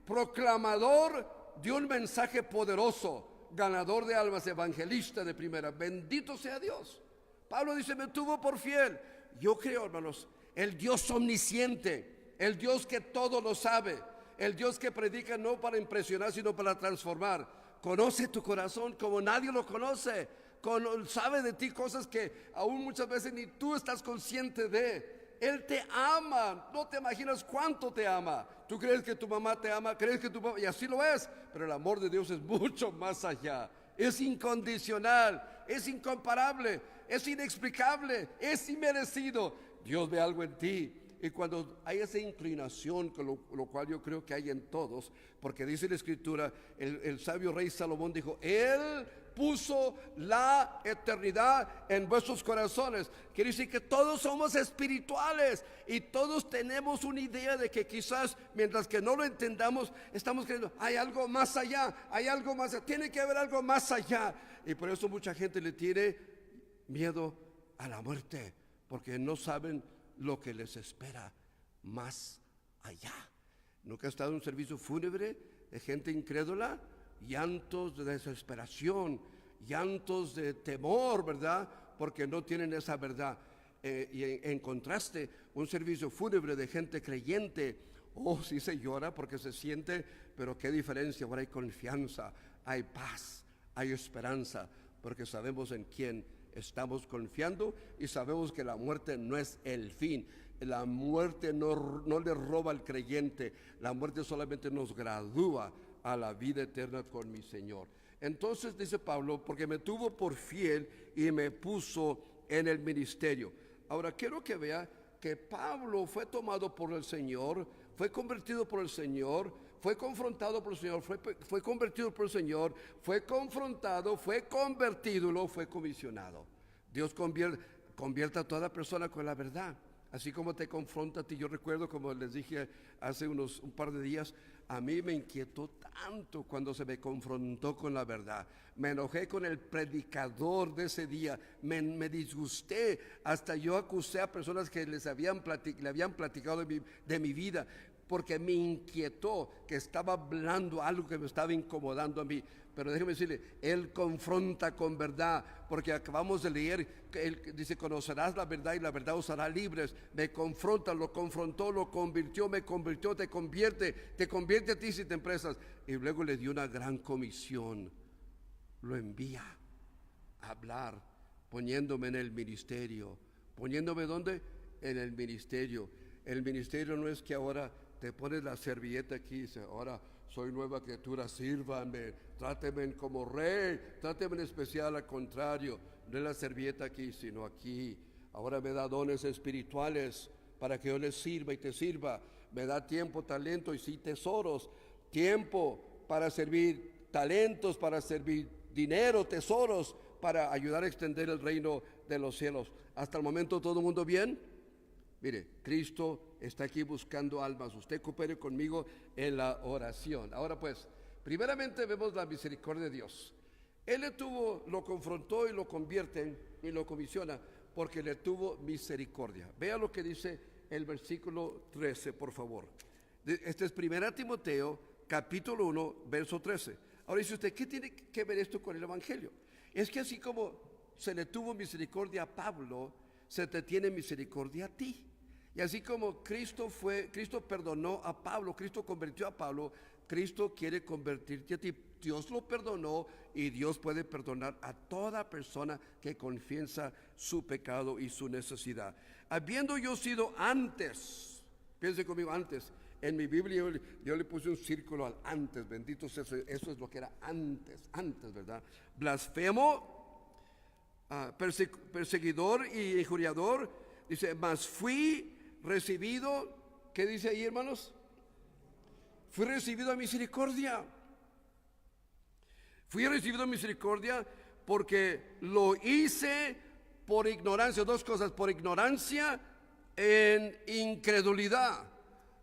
proclamador de un mensaje poderoso, ganador de almas, evangelista de primera. Bendito sea Dios. Pablo dice, me tuvo por fiel. Yo creo, hermanos, el Dios omnisciente, el Dios que todo lo sabe, el Dios que predica no para impresionar, sino para transformar, conoce tu corazón como nadie lo conoce. Sabe de ti cosas que aún muchas veces ni tú estás consciente de. Él te ama, no te imaginas cuánto te ama. Tú crees que tu mamá te ama, crees que tu papá, y así lo es, pero el amor de Dios es mucho más allá. Es incondicional, es incomparable, es inexplicable, es inmerecido. Dios ve algo en ti. Y cuando hay esa inclinación, con lo cual yo creo que hay en todos, porque dice la Escritura, el sabio rey Salomón dijo, Él puso la eternidad en vuestros corazones. Quiere decir que todos somos espirituales y todos tenemos una idea de que quizás, mientras que no lo entendamos, estamos creyendo, hay algo más allá, hay algo más allá, tiene que haber algo más allá. Y por eso mucha gente le tiene miedo a la muerte, porque no saben lo que les espera más allá. ¿Nunca ha estado en un servicio fúnebre de gente incrédula? Llantos de desesperación, llantos de temor, ¿verdad? Porque no tienen esa verdad. Y en contraste, un servicio fúnebre de gente creyente, oh, sí se llora porque se siente, pero qué diferencia. Ahora hay confianza, hay paz, hay esperanza, porque sabemos en quién estamos confiando y sabemos que la muerte no es el fin. La muerte no le roba al creyente, la muerte solamente nos gradúa a la vida eterna con mi Señor. Entonces dice Pablo, porque me tuvo por fiel y me puso en el ministerio. Ahora quiero que vea que Pablo fue tomado por el Señor, fue convertido por el Señor, fue confrontado por el Señor, fue convertido por el Señor, fue confrontado, fue convertido, luego fue comisionado. Dios convierte a toda persona con la verdad, así como te confronta a ti. Yo recuerdo, como les dije hace un par de días, a mí me inquietó tanto cuando se me confrontó con la verdad. Me enojé con el predicador de ese día, me disgusté, hasta yo acusé a personas que le habían platicado de mi vida, porque me inquietó que estaba hablando algo que me estaba incomodando a mí. Pero déjeme decirle, Él confronta con verdad, porque acabamos de leer que Él dice, conocerás la verdad y la verdad os hará libres. Me confronta, lo confrontó, lo convirtió, me convirtió, te convierte a ti si te empresas. Y luego le dio una gran comisión, lo envía a hablar, poniéndome en el ministerio. ¿Poniéndome dónde? En el ministerio. El ministerio no es que ahora te pones la servilleta aquí y dices, ahora soy nueva criatura, sírvanme, trátenme como rey, trátenme en especial. Al contrario, no es la servilleta aquí, sino aquí. Ahora me da dones espirituales para que yo les sirva y te sirva. Me da tiempo, talento y sí tesoros. Tiempo para servir, talentos para servir, dinero, tesoros para ayudar a extender el reino de los cielos. Hasta el momento, ¿todo el mundo bien? Mire, Cristo está aquí buscando almas. Usted coopere conmigo en la oración. Ahora pues, primeramente vemos la misericordia de Dios. Él lo confrontó y lo convierte y lo comisiona porque le tuvo misericordia. Vea lo que dice el versículo 13, por favor. Este es 1 Timoteo, capítulo 1, verso 13. Ahora dice usted, ¿qué tiene que ver esto con el Evangelio? Es que así como se le tuvo misericordia a Pablo, se te tiene misericordia a ti. Y así como Cristo perdonó a Pablo, Cristo convirtió a Pablo, Cristo quiere convertirte a ti. Dios lo perdonó y Dios puede perdonar a toda persona que confiesa su pecado y su necesidad. Habiendo yo sido antes, piense conmigo, antes, en mi Biblia yo le puse un círculo al antes, bendito sea, eso es lo que era antes, ¿verdad? Blasfemo, perseguidor y injuriador, dice, mas fui recibido, ¿qué dice ahí, hermanos? Fui recibido a misericordia. Fui recibido a misericordia porque lo hice por ignorancia. Dos cosas, por ignorancia en incredulidad.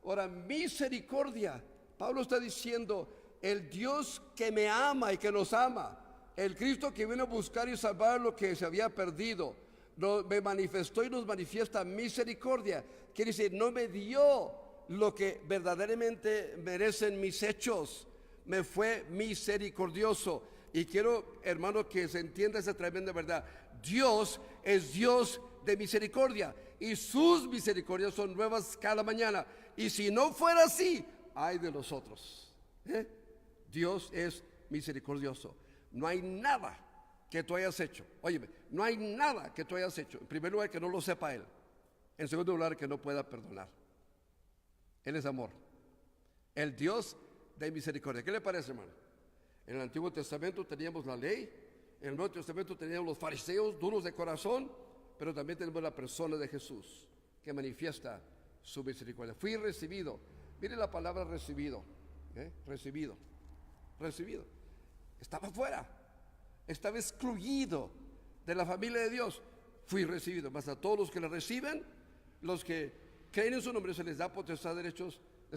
Ahora, misericordia. Pablo está diciendo, el Dios que me ama y que nos ama, el Cristo que vino a buscar y salvar lo que se había perdido, me manifestó y nos manifiesta misericordia. Quiere decir, no me dio lo que verdaderamente merecen mis hechos, me fue misericordioso. Y quiero, hermano, que se entienda esa tremenda verdad. Dios es Dios de misericordia y sus misericordias son nuevas cada mañana. Y si no fuera así, ay de nosotros. Dios es misericordioso. No hay nada que tú hayas hecho. Óyeme, no hay nada que tú hayas hecho. En primer lugar, que no lo sepa Él. En segundo lugar, que no pueda perdonar. Él es amor. El Dios de misericordia. ¿Qué le parece, hermano? En el Antiguo Testamento teníamos la ley. En el Nuevo Testamento teníamos los fariseos duros de corazón. Pero también tenemos la persona de Jesús, que manifiesta su misericordia. Fui recibido. Mire la palabra recibido. Recibido. Recibido. Estaba fuera. Estaba excluido de la familia de Dios. Fui recibido. Mas a todos los que le reciben, los que creen en su nombre, se les da potestad de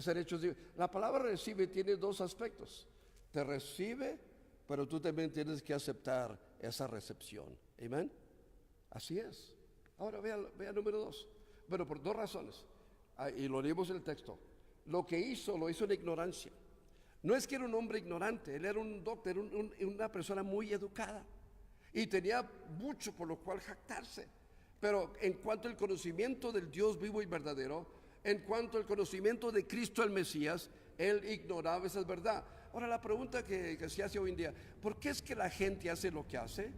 ser hechos. La palabra recibe tiene dos aspectos. Te recibe, pero tú también tienes que aceptar esa recepción. Amén. Así es. Ahora vea número 2. Bueno, por 2 razones. Y lo leímos en el texto. Lo hizo en ignorancia. No es que era un hombre ignorante, él era un doctor, una persona muy educada. Y tenía mucho por lo cual jactarse. Pero en cuanto al conocimiento del Dios vivo y verdadero, en cuanto al conocimiento de Cristo el Mesías, él ignoraba esa verdad. Ahora la pregunta que se hace hoy en día, ¿por qué es que la gente hace lo que hace?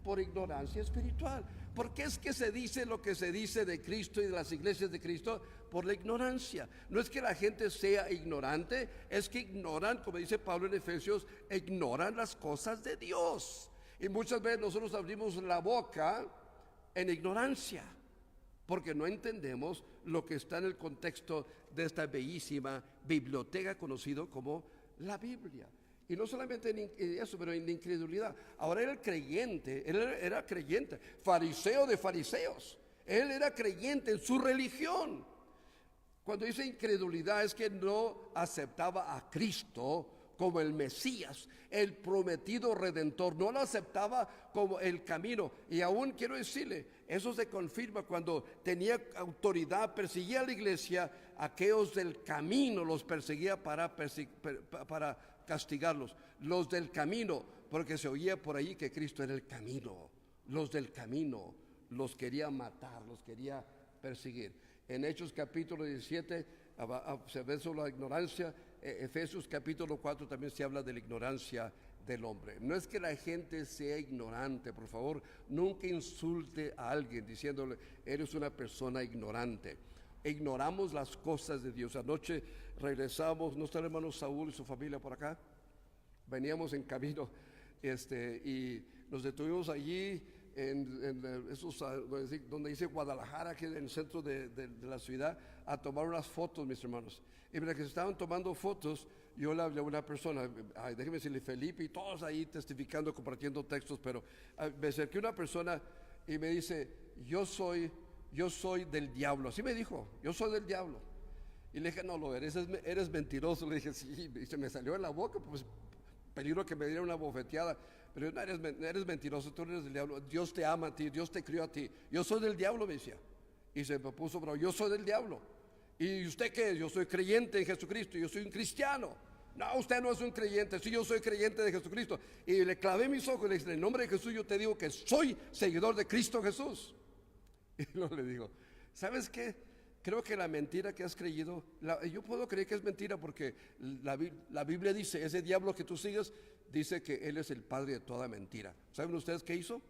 Por ignorancia espiritual. ¿Por qué es que se dice lo que se dice de Cristo y de las iglesias de Cristo? Por la ignorancia. No es que la gente sea ignorante, es que ignoran, como dice Pablo en Efesios, ignoran las cosas de Dios. Y muchas veces nosotros abrimos la boca en ignorancia, porque no entendemos lo que está en el contexto de esta bellísima biblioteca conocido como la Biblia. Y no solamente en eso, pero en la incredulidad. Ahora él era creyente, fariseo de fariseos. Él era creyente en su religión. Cuando dice incredulidad es que no aceptaba a Cristo como el Mesías, el prometido Redentor. No lo aceptaba como el camino. Y aún quiero decirle, eso se confirma cuando tenía autoridad, perseguía a la iglesia, aquellos del camino los perseguía para castigarlos. Los del camino, porque se oía por ahí que Cristo era el camino. Los del camino los quería matar, los quería perseguir. En Hechos capítulo 17 se ve sobre la ignorancia. Efesios capítulo 4 también se habla de la ignorancia del hombre. No es que la gente sea ignorante, por favor, nunca insulte a alguien diciéndole eres una persona ignorante. Ignoramos las cosas de Dios. Anoche regresamos, ¿no está el hermano Saúl y su familia por acá? Veníamos en camino y nos detuvimos allí en esos, donde dice Guadalajara, que es en el centro de la ciudad, a tomar unas fotos, mis hermanos. Y mientras que se estaban tomando fotos, yo le hablé a una persona, déjeme decirle Felipe, y todos ahí testificando, compartiendo textos, pero me acerqué a una persona y me dice, yo soy del diablo. Así me dijo, yo soy del diablo. Y le dije, no lo eres mentiroso. Le dije, sí, y se me salió en la boca, pues peligro que me diera una bofeteada. Pero no, eres mentiroso, tú eres del diablo. Dios te ama a ti, Dios te crió a ti. Yo soy del diablo, me decía. Y se me puso bravo, yo soy del diablo. ¿Y usted qué es? Yo soy creyente en Jesucristo, yo soy un cristiano. No, usted no es un creyente, sí, yo soy creyente de Jesucristo. Y le clavé mis ojos y le dije, en el nombre de Jesús yo te digo que soy seguidor de Cristo Jesús. Y luego le digo, ¿sabes qué? Creo que la mentira que has creído, yo puedo creer que es mentira porque la Biblia dice, ese diablo que tú sigues, dice que él es el padre de toda mentira. ¿Saben ustedes qué hizo?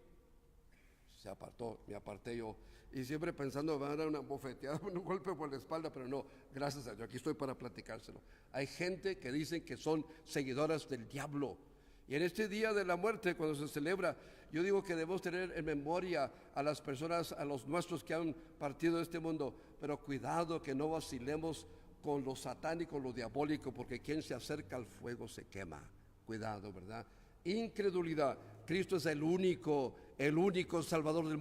Se apartó, me aparté yo. Y siempre pensando, me van a dar una bofeteada, un golpe por la espalda, pero no, gracias a Dios, aquí estoy para platicárselo. Hay gente que dicen que son seguidoras del diablo. Y en este día de la muerte, cuando se celebra, yo digo que debemos tener en memoria a las personas, a los nuestros que han partido de este mundo, pero cuidado que no vacilemos con lo satánico, lo diabólico, porque quien se acerca al fuego se quema. Cuidado, ¿verdad? incredulidad. Cristo es el único Salvador del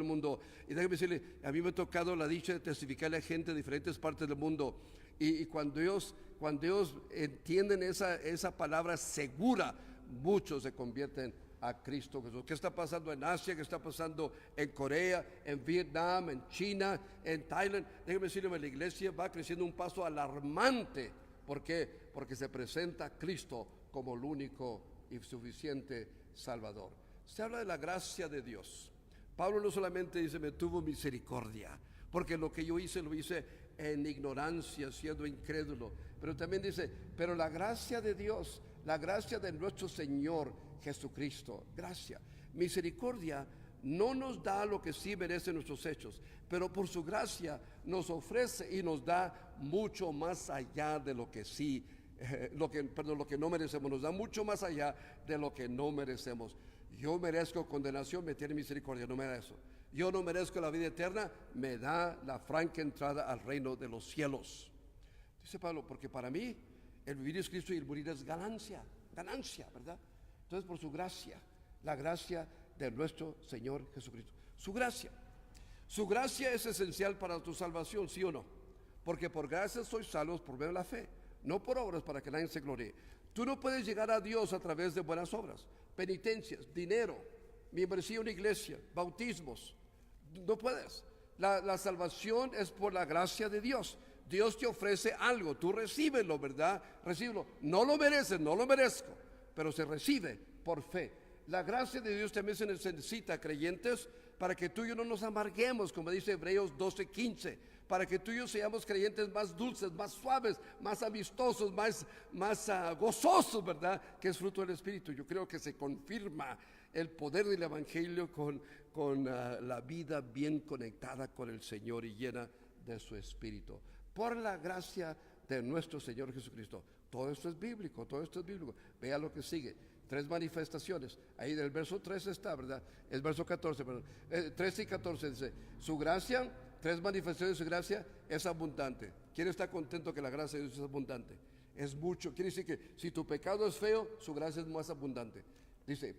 mundo. Y déjeme decirle, a mí me ha tocado la dicha de testificarle a gente de diferentes partes del mundo. Y cuando ellos entienden esa palabra segura, muchos se convierten a Cristo Jesús. ¿Qué está pasando en Asia? ¿Qué está pasando en Corea, en Vietnam, en China, en Tailandia? Déjeme decirle, la iglesia va creciendo un paso alarmante. ¿Por qué? Porque se presenta a Cristo como el único y suficiente Salvador. Se habla de la gracia de Dios. Pablo no solamente dice, me tuvo misericordia, porque lo que yo hice, lo hice en ignorancia, siendo incrédulo. Pero también dice, pero la gracia de Dios, la gracia de nuestro Señor Jesucristo, gracia, misericordia, no nos da lo que sí merecen nuestros hechos, pero por su gracia nos ofrece y nos da mucho más allá de lo que sí, lo que no merecemos, nos da mucho más allá de lo que no merecemos. Yo merezco condenación, me tiene misericordia, no me da eso. Yo no merezco la vida eterna, me da la franca entrada al reino de los cielos. Dice Pablo, porque para mí el vivir es Cristo y el morir es ganancia, ¿verdad? Entonces por su gracia, la gracia de nuestro Señor Jesucristo. Su gracia es esencial para tu salvación, ¿sí o no? Porque por gracia sois salvos por medio de la fe, no por obras para que nadie se gloríe. Tú no puedes llegar a Dios a través de buenas obras, penitencias, dinero, membresía en una iglesia, bautismos. No puedes. La salvación es por la gracia de Dios. Dios te ofrece algo, tú recíbelo, ¿verdad? Recíbelo. No lo mereces, no lo merezco, pero se recibe por fe. La gracia de Dios también se necesita, creyentes, para que tú y yo no nos amarguemos, como dice Hebreos 12:15, para que tú y yo seamos creyentes más dulces, más suaves, más amistosos, más gozosos, ¿verdad? Que es fruto del Espíritu. Yo creo que se confirma el poder del Evangelio con la vida bien conectada con el Señor y llena de su Espíritu. Por la gracia de nuestro Señor Jesucristo. Todo esto es bíblico, todo esto es bíblico. Vea lo que sigue. 3 manifestaciones. Ahí del verso 13 está, ¿verdad? El verso 14, perdón. 13 y 14 dice, su gracia, 3 manifestaciones de su gracia es abundante. ¿Quién está contento que la gracia de Dios es abundante? Es mucho. Quiere decir que si tu pecado es feo, su gracia es más abundante. Dice,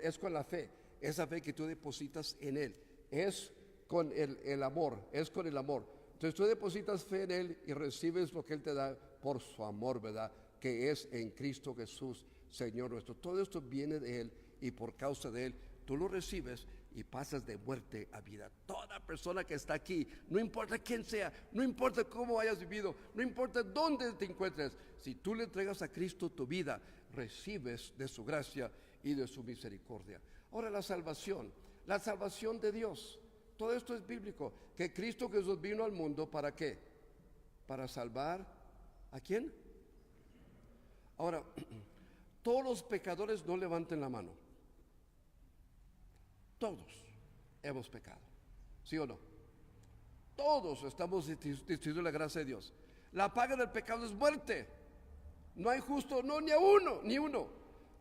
es con la fe. Esa fe que tú depositas en Él. Es con el amor. Es con el amor. Entonces tú depositas fe en Él y recibes lo que Él te da por su amor, ¿verdad? Que es en Cristo Jesús, Señor nuestro. Todo esto viene de Él y por causa de Él tú lo recibes y pasas de muerte a vida. Toda persona que está aquí, no importa quién sea, no importa cómo hayas vivido, no importa dónde te encuentres, si tú le entregas a Cristo tu vida, recibes de su gracia y de su misericordia. Ahora la salvación de Dios. Todo esto es bíblico, que Cristo Jesús vino al mundo, ¿para qué? Para salvar, ¿a quién? Ahora, todos los pecadores no levanten la mano. Todos hemos pecado, ¿sí o no? Todos estamos destituidos de la gracia de Dios. La paga del pecado es muerte. No hay justo, no, ni uno.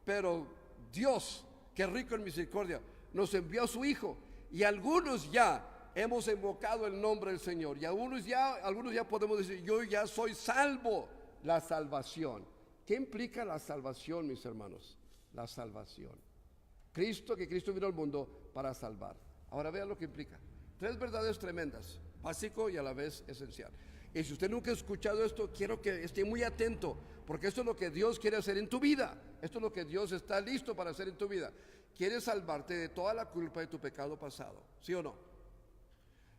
Pero Dios, que es rico en misericordia, nos envió a su Hijo. Y algunos ya hemos invocado el nombre del Señor. Y algunos ya podemos decir, yo ya soy salvo. La salvación. ¿Qué implica la salvación, mis hermanos? La salvación. Cristo vino al mundo para salvar. Ahora vean lo que implica. 3 verdades tremendas, básico y a la vez esencial. Y si usted nunca ha escuchado esto, quiero que esté muy atento, porque esto es lo que Dios quiere hacer en tu vida. Esto es lo que Dios está listo para hacer en tu vida. Quiere salvarte de toda la culpa de tu pecado pasado, ¿sí o no?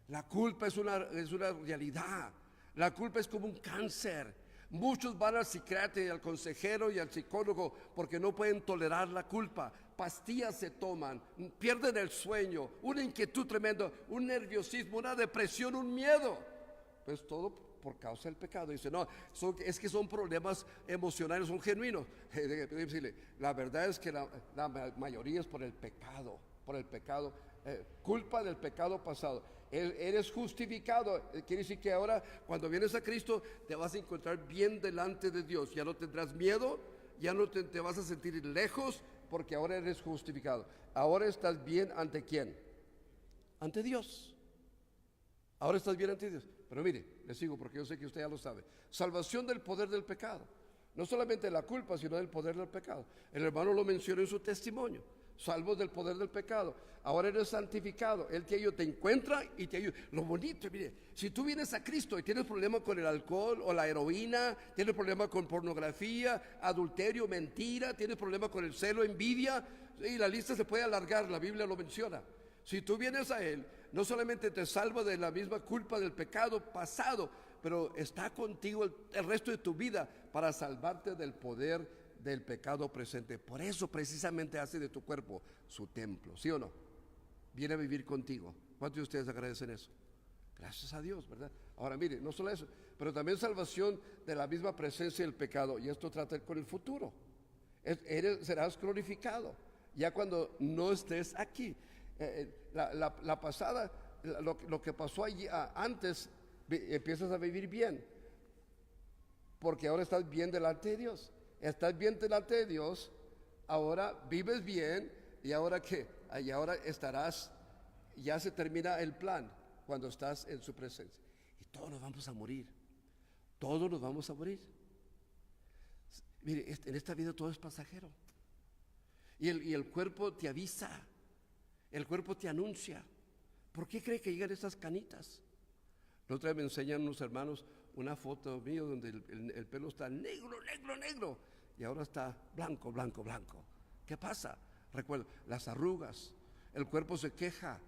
La culpa es una realidad. La culpa es como un cáncer. Muchos van al psiquiatra y al consejero y al psicólogo porque no pueden tolerar la culpa. Pastillas se toman, pierden el sueño, una inquietud tremenda, un nerviosismo, una depresión, un miedo. Pues todo por causa del pecado. Dice, no, es que son problemas emocionales, son genuinos. La verdad es que la mayoría es por el pecado, culpa del pecado pasado. Eres justificado. Quiere decir que ahora cuando vienes a Cristo te vas a encontrar bien delante de Dios. Ya no tendrás miedo, ya no te vas a sentir lejos, porque ahora eres justificado. Ahora estás bien ante ¿quién? Ante Dios. Ahora estás bien ante Dios. Pero mire, le sigo porque yo sé que usted ya lo sabe. Salvación del poder del pecado. No solamente de la culpa, sino del poder del pecado. El hermano lo mencionó en su testimonio. Salvos del poder del pecado. Ahora eres santificado. Él te encuentra y te ayuda. Lo bonito, mire, si tú vienes a Cristo y tienes problemas con el alcohol o la heroína, tienes problemas con pornografía, adulterio, mentira, tienes problemas con el celo, envidia, y la lista se puede alargar, la Biblia lo menciona. Si tú vienes a Él, no solamente te salva de la misma culpa del pecado pasado, pero está contigo el resto de tu vida para salvarte del poder del pecado presente. Por eso precisamente hace de tu cuerpo su templo, ¿sí o no? Viene a vivir contigo. ¿Cuántos de ustedes agradecen eso? Gracias a Dios, ¿verdad? Ahora mire, no solo eso, pero también salvación de la misma presencia del pecado. Y esto trata con el futuro. Serás glorificado ya cuando no estés aquí. La pasada, lo que pasó allí antes, empiezas a vivir bien, porque ahora estás bien delante de Dios. Estás bien delante de Dios, ahora vives bien, y ahora ¿qué? Y ahora estarás, ya se termina el plan cuando estás en su presencia. Y todos nos vamos a morir. Todos nos vamos a morir. Mire, en esta vida todo es pasajero. Y el cuerpo te avisa. El cuerpo te anuncia. ¿Por qué cree que llegan esas canitas? La otra vez me enseñan unos hermanos una foto mío donde el pelo está negro, negro, negro, y ahora está blanco, blanco, blanco. ¿Qué pasa? Recuerdo, las arrugas, el cuerpo se queja,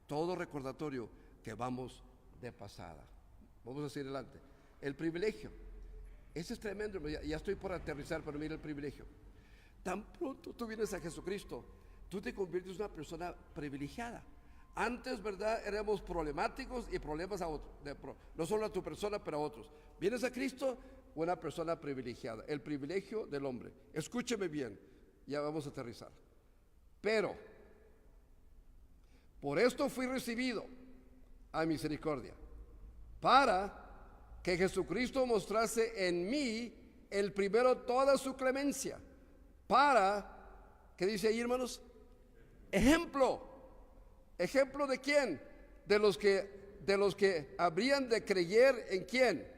todo recordatorio que vamos de pasada. Vamos a seguir adelante. El privilegio, ese es tremendo, ya estoy por aterrizar, pero mira el privilegio. Tan pronto tú vienes a Jesucristo, tú te conviertes en una persona privilegiada. Antes, ¿verdad? Éramos problemáticos y problemas a otros, no solo a tu persona, pero a otros. Vienes a Cristo, una persona privilegiada, el privilegio del hombre. Escúcheme bien, ya vamos a aterrizar. Pero, por esto fui recibido a misericordia, para que Jesucristo mostrase en mí el primero toda su clemencia, para, ¿qué dice ahí, hermanos? Ejemplo. ¿Ejemplo de quién? De los que habrían de creer en quién.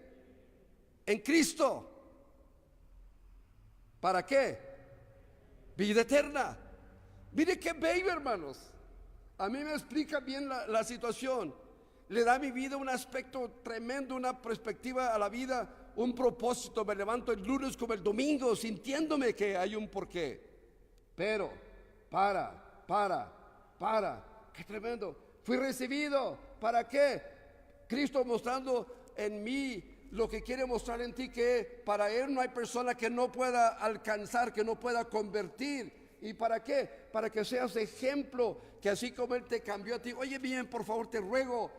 En Cristo. ¿Para qué? Vida eterna. Mire qué bello, hermanos. A mí me explica bien la situación. Le da a mi vida un aspecto tremendo, una perspectiva a la vida, un propósito. Me levanto el lunes como el domingo, sintiéndome que hay un porqué. Pero, para. ¡Qué tremendo! Fui recibido. ¿Para qué? Cristo mostrando en mí lo que quiere mostrar en ti, que para Él no hay persona que no pueda alcanzar, que no pueda convertir. ¿Y para qué? Para que seas ejemplo, que así como Él te cambió a ti, oye bien, por favor te ruego,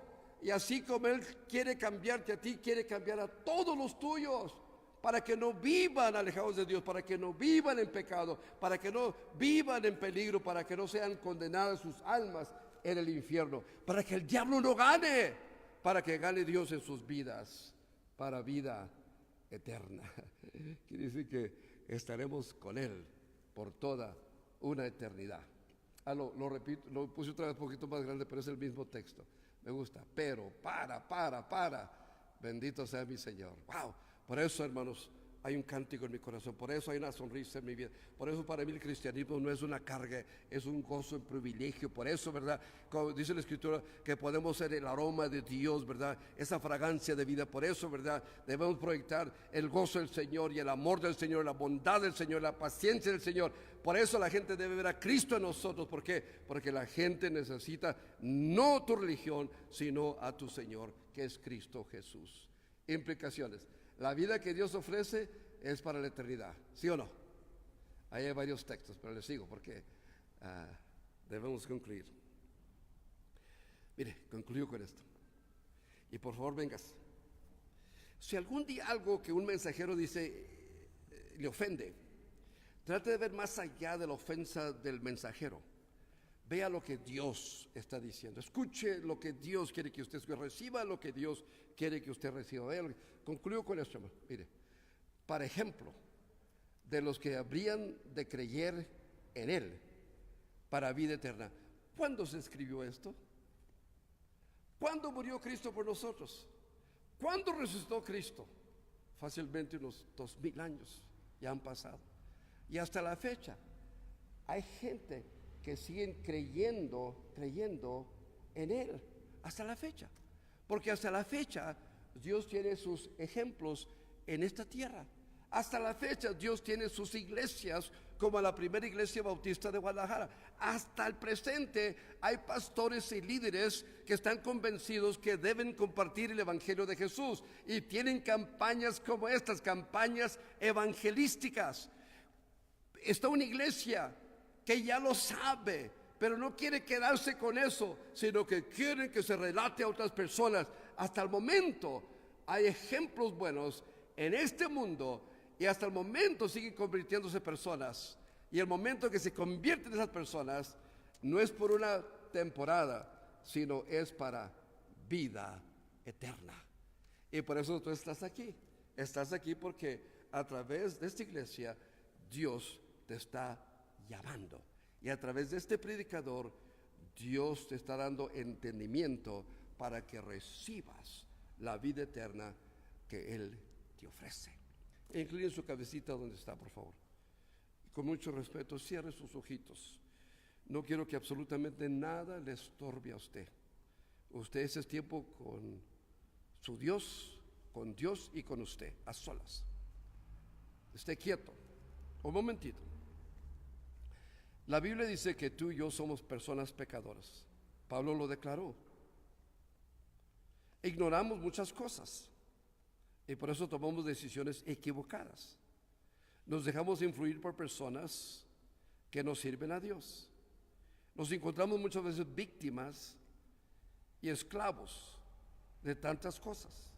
y así como Él quiere cambiarte a ti, quiere cambiar a todos los tuyos, para que no vivan alejados de Dios, para que no vivan en pecado, para que no vivan en peligro, para que no sean condenadas sus almas en el infierno, para que el diablo no gane, para que gane Dios en sus vidas, para vida eterna. Quiere decir que estaremos con Él por toda una eternidad. Lo repito, lo puse otra vez un poquito más grande, pero es el mismo texto. Me gusta. Pero, para. Bendito sea mi Señor. Wow. Por eso, hermanos, hay un cántico en mi corazón, por eso hay una sonrisa en mi vida, por eso para mí el cristianismo no es una carga, es un gozo, un privilegio. Por eso, ¿verdad? Como dice la Escritura, que podemos ser el aroma de Dios, ¿verdad? Esa fragancia de vida. Por eso, ¿verdad? Debemos proyectar el gozo del Señor y el amor del Señor, la bondad del Señor, la paciencia del Señor. Por eso la gente debe ver a Cristo en nosotros. ¿Por qué? Porque la gente necesita no tu religión, sino a tu Señor, que es Cristo Jesús. Implicaciones. La vida que Dios ofrece es para la eternidad, ¿sí o no? Ahí hay varios textos, pero les sigo porque debemos concluir. Mire, concluyo con esto. Y por favor vengas. Si algún día algo que un mensajero dice le ofende, trate de ver más allá de la ofensa del mensajero. Vea lo que Dios está diciendo. Escuche lo que Dios quiere que usted escuche. Reciba lo que Dios quiere que usted reciba. Concluyo con esto, hermano. Mire, para ejemplo, de los que habrían de creer en Él para vida eterna. ¿Cuándo se escribió esto? ¿Cuándo murió Cristo por nosotros? ¿Cuándo resucitó Cristo? Fácilmente unos 2000 años. ya han pasado. Y hasta la fecha, hay gente que siguen creyendo en Él, hasta la fecha. Porque hasta la fecha, Dios tiene sus ejemplos en esta tierra. Hasta la fecha, Dios tiene sus iglesias, como la primera iglesia bautista de Guadalajara. Hasta el presente hay pastores y líderes que están convencidos que deben compartir el evangelio de Jesús y tienen campañas como estas, campañas evangelísticas. Está una iglesia que ya lo sabe, pero no quiere quedarse con eso, sino que quiere que se relate a otras personas. Hasta el momento hay ejemplos buenos en este mundo, y hasta el momento siguen convirtiéndose personas. Y el momento que se convierten esas personas no es por una temporada, sino es para vida eterna. Y por eso tú estás aquí. Estás aquí porque a través de esta iglesia Dios te está llamando. Y a través de este predicador Dios te está dando entendimiento para que recibas la vida eterna que Él te ofrece. Incline su cabecita donde está, por favor. Y con mucho respeto, cierre sus ojitos. No quiero que absolutamente nada le estorbe a usted. Usted ese tiempo con su Dios, con Dios y con usted, a solas. Esté quieto. Un momentito. La Biblia dice que tú y yo somos personas pecadoras. Pablo lo declaró. Ignoramos muchas cosas. Y por eso tomamos decisiones equivocadas. Nos dejamos influir por personas que no sirven a Dios. Nos encontramos muchas veces víctimas y esclavos de tantas cosas.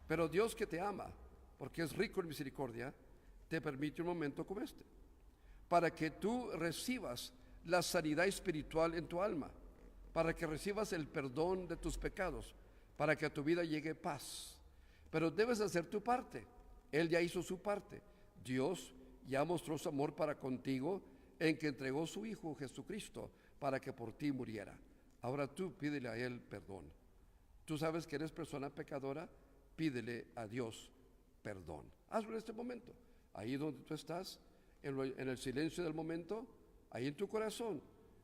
Pero Dios, que te ama, porque es rico en misericordia, te permite un momento como este, para que tú recibas la sanidad espiritual en tu alma, para que recibas el perdón de tus pecados, para que a tu vida llegue paz. Pero debes hacer tu parte. Él ya hizo su parte. Dios ya mostró su amor para contigo en que entregó su Hijo Jesucristo para que por ti muriera. Ahora tú pídele a Él perdón. Tú sabes que eres persona pecadora, pídele a Dios perdón. Hazlo en este momento. Ahí donde tú estás, en el silencio del momento, ahí en tu corazón.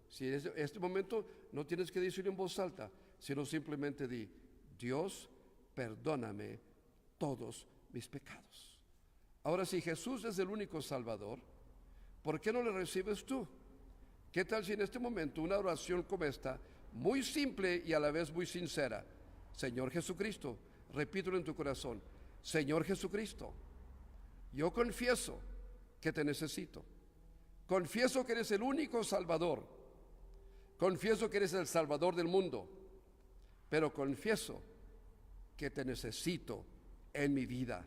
Si en este momento no tienes que decirlo en voz alta, sino simplemente di: Dios, perdóname todos mis pecados. Ahora, si Jesús es el único Salvador, ¿por qué no le recibes tú? ¿Qué tal si en este momento una oración como esta, muy simple y a la vez muy sincera? Señor Jesucristo, repítelo en tu corazón: Señor Jesucristo, yo confieso que te necesito. Confieso que eres el único Salvador. Confieso que eres el Salvador del mundo. Pero confieso que te necesito en mi vida.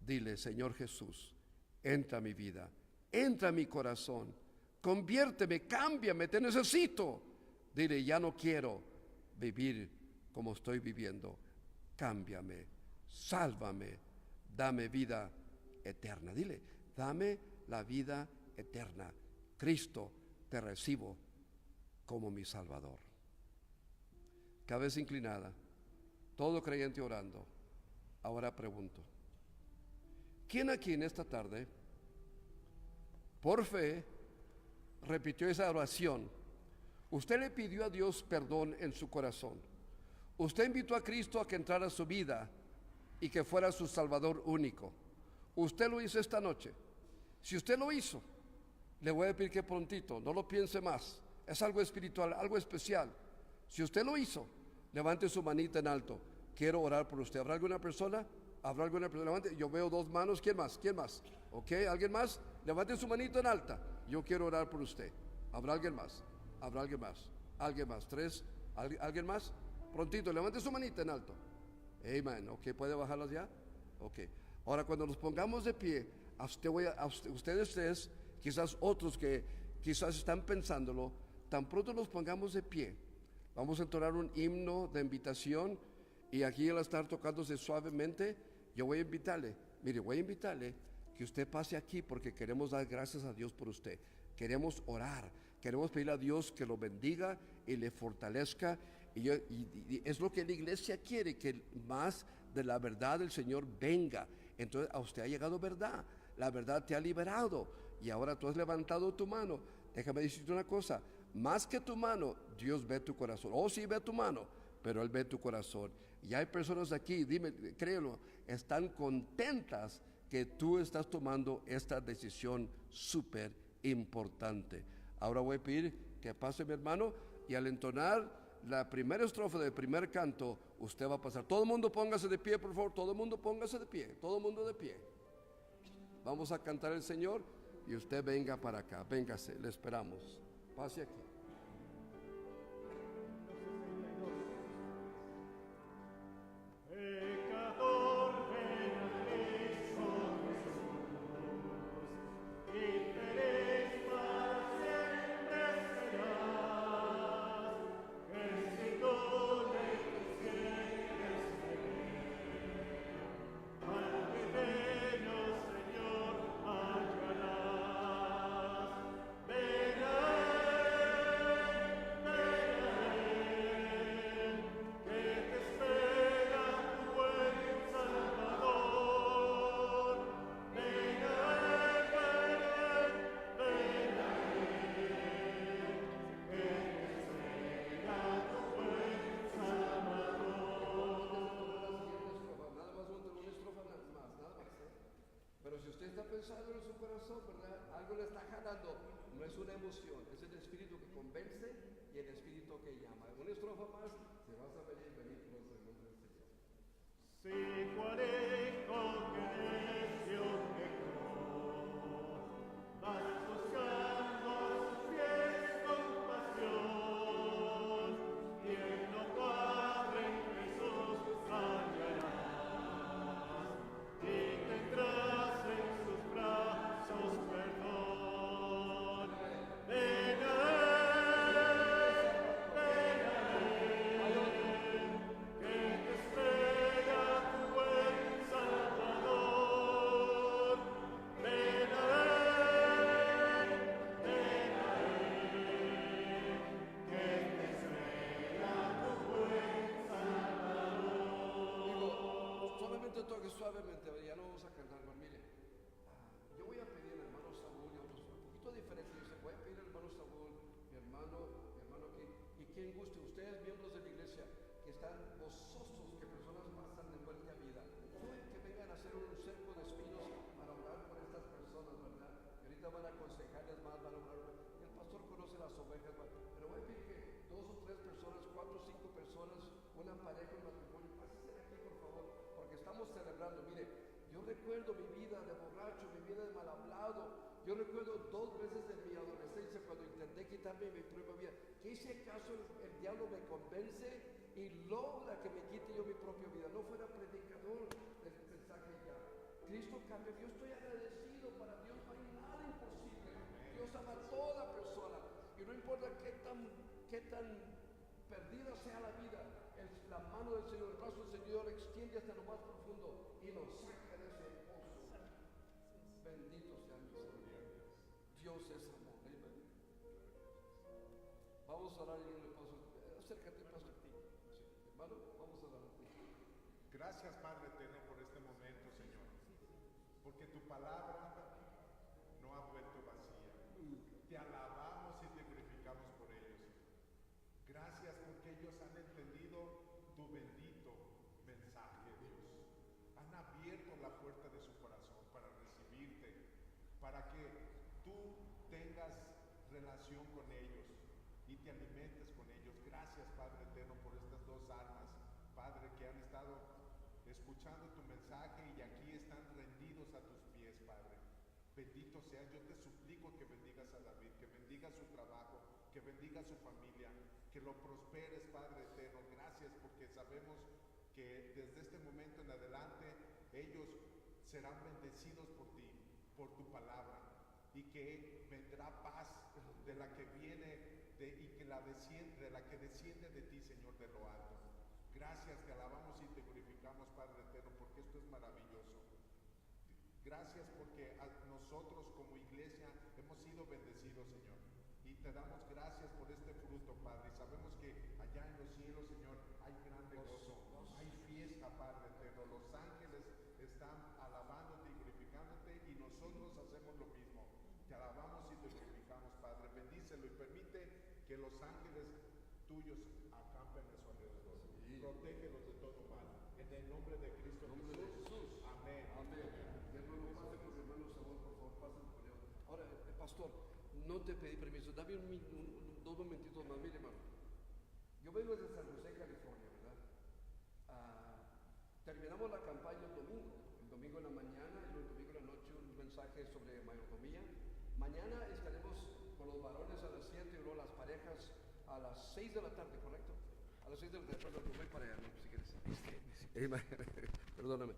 Dile: Señor Jesús, entra a mi vida, entra a mi corazón, conviérteme, cámbiame, te necesito. Dile: ya no quiero vivir como estoy viviendo, cámbiame, sálvame, dame vida eterna. Dile: dame la vida eterna. Cristo, te recibo como mi Salvador. Cabeza inclinada, todo creyente orando. Ahora pregunto: ¿quién aquí en esta tarde, por fe, repitió esa oración? Usted le pidió a Dios perdón en su corazón. Usted invitó a Cristo a que entrara a su vida y que fuera su Salvador único. Usted lo hizo esta noche. Si usted lo hizo, le voy a pedir que prontito, no lo piense más. Es algo espiritual, algo especial. Si usted lo hizo, levante su manita en alto. Quiero orar por usted. ¿Habrá alguna persona? ¿Habrá alguna persona? Levante. Yo veo dos manos. ¿Quién más? ¿Quién más? ¿Ok? ¿Alguien más? Levante su manito en alta. Yo quiero orar por usted. ¿Habrá alguien más? ¿Habrá alguien más? ¿Alguien más? ¿Tres? ¿Alguien más? Prontito, levante su manita en alto. Amén. ¿Ok? ¿Puede bajarlas ya? Ok. Ahora, cuando nos pongamos de pie, ustedes tres, quizás otros que quizás están pensándolo, tan pronto nos pongamos de pie, vamos a entonar un himno de invitación. Y aquí al estar tocándose suavemente, yo voy a invitarle, mire, voy a invitarle que usted pase aquí porque queremos dar gracias a Dios por usted. Queremos orar, queremos pedirle a Dios que lo bendiga y le fortalezca. Y es lo que la iglesia quiere, que más de la verdad del Señor venga. Entonces a usted ha llegado verdad. La verdad te ha liberado y ahora tú has levantado tu mano. Déjame decirte una cosa, más que tu mano, Dios ve tu corazón. Oh, sí ve tu mano, pero Él ve tu corazón. Y hay personas aquí, dime, créelo, están contentas que tú estás tomando esta decisión súper importante. Ahora voy a pedir que pase mi hermano y al entonar la primera estrofa del primer canto, usted va a pasar. Todo el mundo póngase de pie, por favor, todo el mundo póngase de pie, todo el mundo de pie. Vamos a cantar el Señor y usted venga para acá, véngase, le esperamos. Pase aquí. Pecador, ven a Cristo Jesús, y feliz para siempre serás, que si tú le quisieres tener, al pequeño Señor hallarás. Ven a Él, que te espera tu buen Salvador. Ven a Él, ven a Él, que te espera tu buen Salvador. Nada más una estrofa más, nada más. Pero si usted está pensando en su corazón, ¿verdad? Algo le está jalando, no es una emoción, es el espíritu que convence y el espíritu que llama. Una estrofa más, se vas a venir por el nombre del Señor. Si cuarejo que necio pecó, vas buscando a sus pies compasión, tierno Padre en Jesús hallarás, y tendrás en sus brazos perdón. Ven a Él, que te espera tu buen Salvador. Ven a Él, que te espera tu buen Salvador. Solamente toque suavemente, ya no vamos a cantar, pero mire, yo voy a pedir al hermano Saúl y otros, un poquito diferente, dice, voy a pedir al hermano Saúl, mi hermano aquí, y quien guste, ustedes miembros de la iglesia, que están gozosos que personas pasan de muerte a vida, que vengan a hacer un cerco de espinos para orar por estas personas, ¿verdad? Y ahorita van a aconsejarles más, van a orar, y el pastor conoce las ovejas, pero voy a pedir que 2 o 3 personas, 4 o 5 personas, una pareja, un matrimonio, pásense aquí por favor, porque estamos celebrando. Mire, yo recuerdo mi vida de borracho, mi vida de mal hablado. Yo recuerdo 2 veces de mi adolescencia cuando intenté quitarme mi propia vida. Que si acaso el diablo me convence y logra que me quite yo mi propia vida. No fuera predicador del mensaje ya. Cristo cambia. Yo estoy agradecido. Para Dios no hay nada imposible. Dios ama a toda persona. Y no importa qué tan perdida sea la vida, la mano del Señor, el brazo del Señor extiende hasta lo más profundo y nos saca de ese pozo. Bendito sea mi Señor. Dios es amor. Amén. Vamos a orar y yo le paso. Acércate, paso. Sí, hermano, vamos a orar. Gracias, Padre eterno, por este momento, Señor. Porque tu palabra no ha vuelto vacía. Te alabamos y te glorificamos por ellos. Gracias porque ellos han entendido tu bendito mensaje, Dios. Han abierto la puerta de su corazón para recibirte, para que tú tengas relación con ellos y te alimentes con ellos. Gracias, Padre eterno, por estas 2 almas, Padre, que han estado escuchando tu mensaje y aquí están rendidos a tus pies, Padre. Bendito seas. Yo te suplico que bendigas a David, que bendiga su trabajo, que bendiga su familia, que lo prosperes, Padre eterno. Gracias porque sabemos que desde este momento en adelante ellos serán bendecidos por ti, por tu palabra, y que vendrá paz de la que viene de la que desciende de ti, Señor, de lo alto. Gracias, te alabamos y te glorificamos, Padre eterno, porque esto es maravilloso. Gracias porque nosotros como iglesia hemos sido bendecidos, Señor. Y te damos gracias por este fruto, Padre. Y sabemos que allá en los cielos, Señor, hay grande gozo, hay fiesta, Padre eterno. Los ángeles están alabándote y glorificándote y nosotros que los ángeles tuyos acampen a su alrededor. Protégelos de todo mal. En el nombre de Cristo Jesús. Amén. Amén. Hermano, pase con su hermano Saúl, por favor, pase por él. Ahora, pastor, no te pedí permiso, dame dos momentitos más. Mire, hermano, yo vengo de San José, California, ¿verdad? Terminamos la campaña el domingo en la mañana y el domingo en la noche un mensaje sobre mayordomía. Mañana estaremos con los varones a las 7 y luego las parejas a las 6 de la tarde, ¿correcto? A las 6 de la tarde, perdón, voy para allá, ¿no? Si quieres. Perdóname.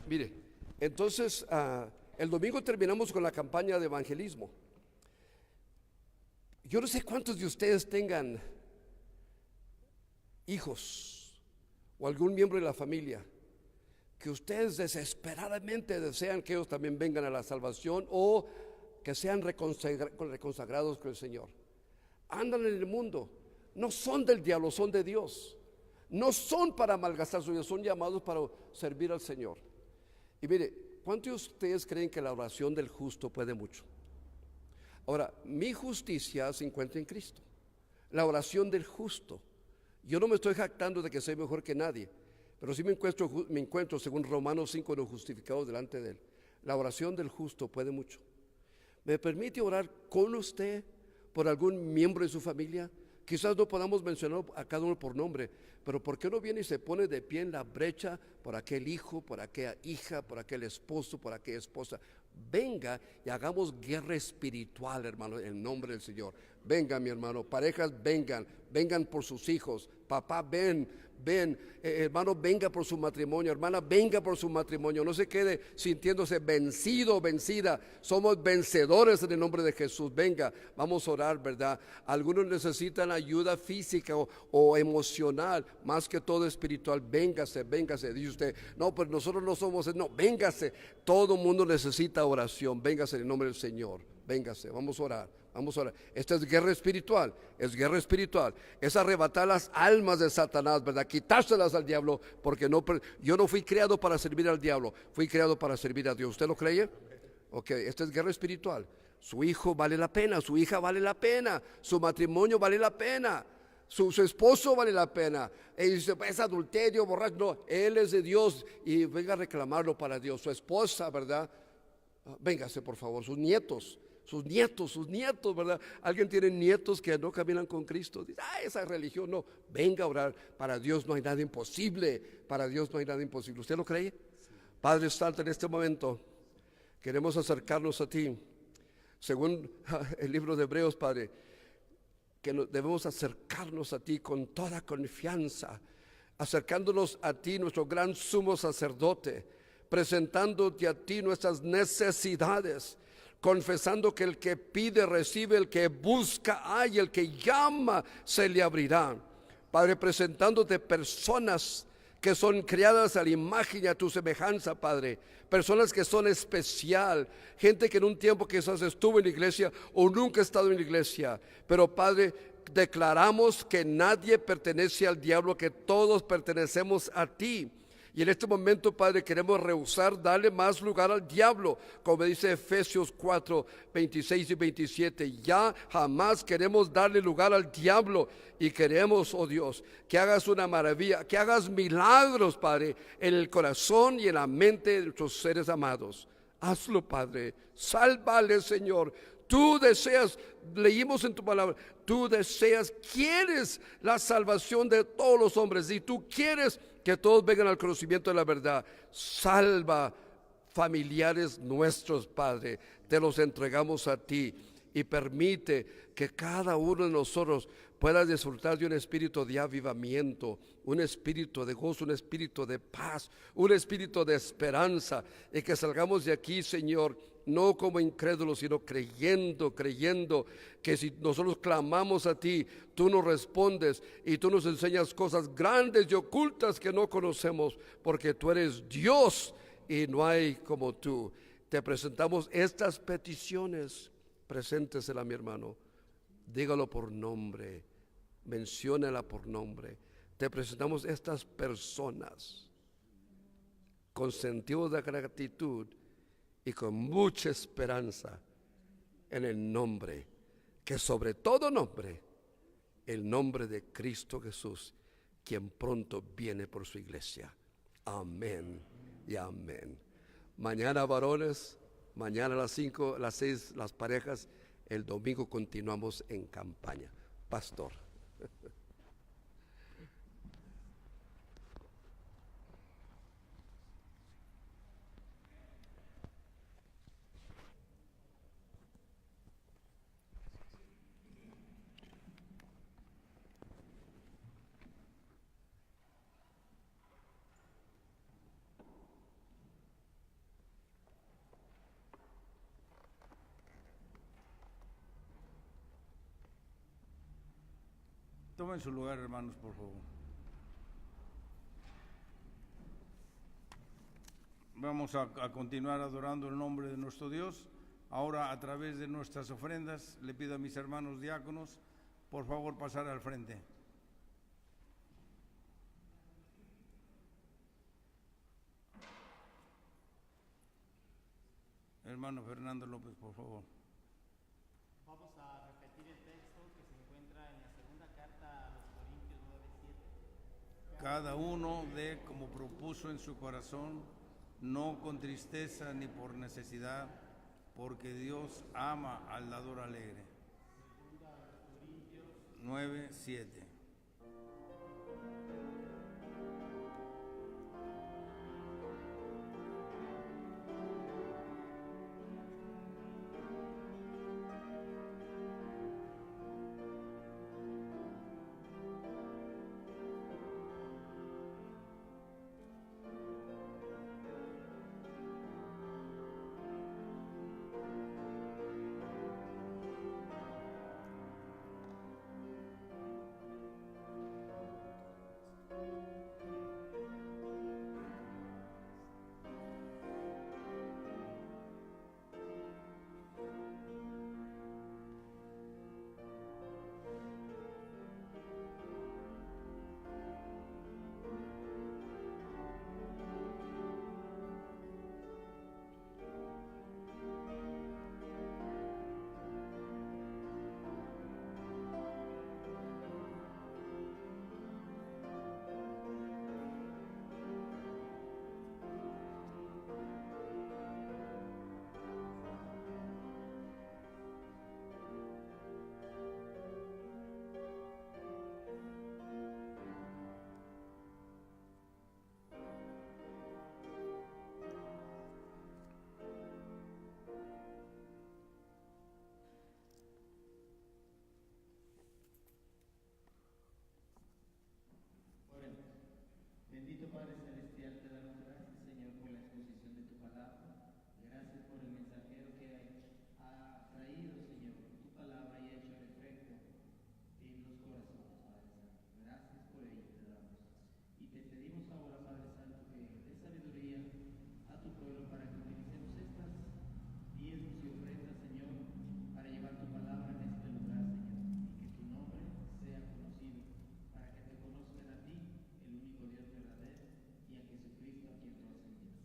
Mire, entonces el domingo terminamos con la campaña de evangelismo. Yo no sé cuántos de ustedes tengan hijos o algún miembro de la familia que ustedes desesperadamente desean que ellos también vengan a la salvación o que sean reconsagrados con el Señor. Andan en el mundo, no son del diablo, son de Dios. No son para malgastar su vida, son llamados para servir al Señor. Y mire, ¿cuántos de ustedes creen que la oración del justo puede mucho? Ahora, mi justicia se encuentra en Cristo. La oración del justo. Yo no me estoy jactando de que soy mejor que nadie, pero sí me encuentro según Romanos 5, los justificados delante de Él. La oración del justo puede mucho. ¿Me permite orar con usted por algún miembro de su familia? Quizás no podamos mencionar a cada uno por nombre, pero ¿por qué no viene y se pone de pie en la brecha por aquel hijo, por aquella hija, por aquel esposo, por aquella esposa? Venga y hagamos guerra espiritual, hermano, en el nombre del Señor. Vengan, mi hermano, parejas vengan por sus hijos. Papá, ven, hermano, venga por su matrimonio, hermana, venga por su matrimonio. No se quede sintiéndose vencido o vencida. Somos vencedores en el nombre de Jesús. Venga, vamos a orar, ¿verdad? Algunos necesitan ayuda física o emocional, más que todo espiritual. Véngase. Dice usted, no, pues nosotros no somos, no, véngase. Todo mundo necesita oración. Véngase en el nombre del Señor. Véngase, vamos a orar. Esta es guerra espiritual, es arrebatar las almas de Satanás, ¿verdad? Quitárselas al diablo, porque yo no fui creado para servir al diablo, fui creado para servir a Dios. ¿Usted lo cree? Ok, esta es guerra espiritual. Su hijo vale la pena, su hija vale la pena, su matrimonio vale la pena, su esposo vale la pena. Y dice, es adulterio, borracho. No, él es de Dios y venga a reclamarlo para Dios. Su esposa, ¿verdad? Véngase, por favor, sus nietos, ¿verdad? Alguien tiene nietos que no caminan con Cristo. Dice, esa religión no. Venga a orar. Para Dios no hay nada imposible. ¿Usted lo cree? Sí. Padre Santo, en este momento queremos acercarnos a ti. Según el libro de Hebreos, Padre, que debemos acercarnos a ti con toda confianza, acercándonos a ti, nuestro gran sumo sacerdote, presentándote a ti nuestras necesidades, confesando que el que pide recibe, el que busca hay, el que llama se le abrirá. Padre, presentándote personas que son creadas a la imagen y a tu semejanza, Padre, personas que son especial, gente que en un tiempo quizás estuvo en la iglesia o nunca ha estado en la iglesia, pero Padre, declaramos que nadie pertenece al diablo, que todos pertenecemos a ti. Y en este momento, Padre, queremos rehusar darle más lugar al diablo, como dice Efesios 4, 26 y 27. Ya jamás queremos darle lugar al diablo y queremos, oh Dios, que hagas una maravilla, que hagas milagros, Padre, en el corazón y en la mente de nuestros seres amados. Hazlo, Padre, sálvale, Señor. Tú deseas, leímos en tu palabra, tú deseas, quieres la salvación de todos los hombres y tú quieres que todos vengan al conocimiento de la verdad. Salva familiares nuestros, Padre, te los entregamos a ti y permite que cada uno de nosotros pueda disfrutar de un espíritu de avivamiento, un espíritu de gozo, un espíritu de paz, un espíritu de esperanza, y que salgamos de aquí, Señor, no como incrédulos, sino creyendo que si nosotros clamamos a ti, tú nos respondes y tú nos enseñas cosas grandes y ocultas que no conocemos, porque tú eres Dios y no hay como tú. Te presentamos estas peticiones, preséntesela, mi hermano, dígalo por nombre, menciónala por nombre. Te presentamos estas personas con sentido de gratitud y con mucha esperanza en el nombre que sobre todo nombre el nombre de Cristo Jesús, quien pronto viene por su iglesia. Amén y amén. Mañana, varones, mañana a las 5, a las 6, las parejas. El domingo continuamos en campaña. Pastor. Tomen su lugar, hermanos, por favor. Vamos a continuar adorando el nombre de nuestro Dios. Ahora, a través de nuestras ofrendas, le pido a mis hermanos diáconos, por favor, pasar al frente. Hermano Fernando López, por favor. Vamos a repetir el texto que se encuentra en la segunda carta a los Corintios 9:7. Cada uno dé como propuso en su corazón, no con tristeza ni por necesidad, porque Dios ama al dador alegre. 9:7. Bendito Padre Celestial, te damos gracias, Señor, por la exposición de tu palabra. Gracias por el mensajero que ha traído, Señor, tu palabra y ha hecho efecto en los corazones, Padre Santo. Gracias por ello te damos. Y te pedimos ahora, Padre Santo, que dé sabiduría a tu pueblo para que utilicemos estas diezmos y ofrendas, Señor, para llevar tu palabra en este lugar, Señor, y que tu nombre sea conocido, para que te conozcan a ti, el único Dios verdadero, y a Jesucristo a quien tú has enviado.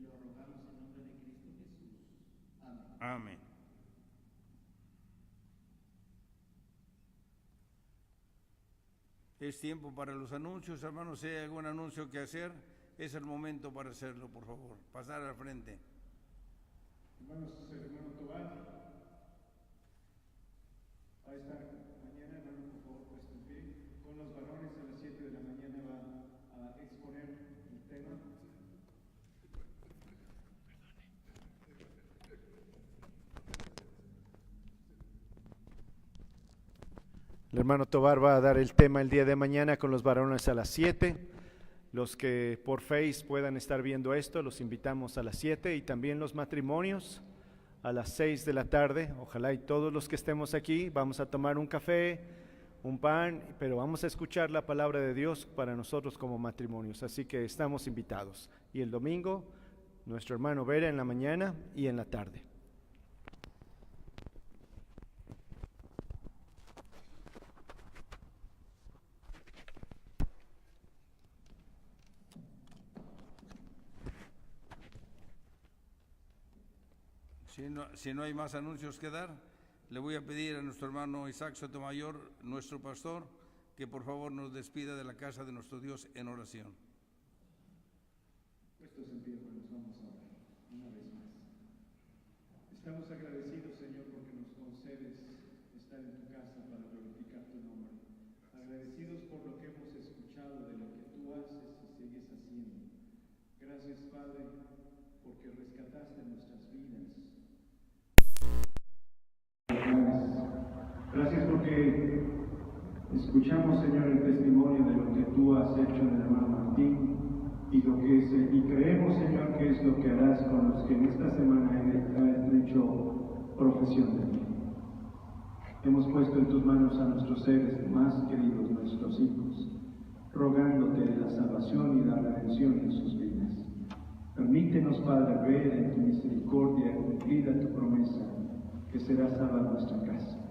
Lo rogamos en nombre de Cristo Jesús. Amén. Amén. Es tiempo para los anuncios, hermanos. Si hay algún anuncio que hacer, es el momento para hacerlo, por favor. Pasar al frente. Hermanos, el hermano Tobar va a estar mañana, hermano, por favor, puesto en pie. Con los varones a las 7 de la mañana va a exponer el tema. El hermano Tobar va a dar el tema el día de mañana con los varones a las 7. Los que por Face puedan estar viendo esto, los invitamos a las 7, y también los matrimonios a las 6 de la tarde. Ojalá y todos los que estemos aquí vamos a tomar un café, un pan, pero vamos a escuchar la palabra de Dios para nosotros como matrimonios. Así que estamos invitados. Y el domingo, nuestro hermano Vera en la mañana y en la tarde. Si no hay más anuncios que dar, Le voy a pedir a nuestro hermano Isaac Sotomayor, nuestro pastor, que por favor nos despida de la casa de nuestro Dios en oración. Puestos en pie, hermanos, vamos a orar una vez más. Estamos agradecidos, Señor, porque nos concedes estar en tu casa para glorificar tu nombre. Agradecidos por lo que hemos escuchado de lo que tú haces y sigues haciendo. Gracias, Padre, porque rescataste nuestras vidas. Gracias porque escuchamos, Señor, el testimonio de lo que tú has hecho en el hermano Martín y creemos, Señor, que es lo que harás con los que en esta semana han hecho profesión de ti. Hemos puesto en tus manos a nuestros seres más queridos, nuestros hijos, rogándote la salvación y la redención en sus vidas. Permítenos, Padre, ver en tu misericordia cumplida tu promesa, que será salva nuestra casa.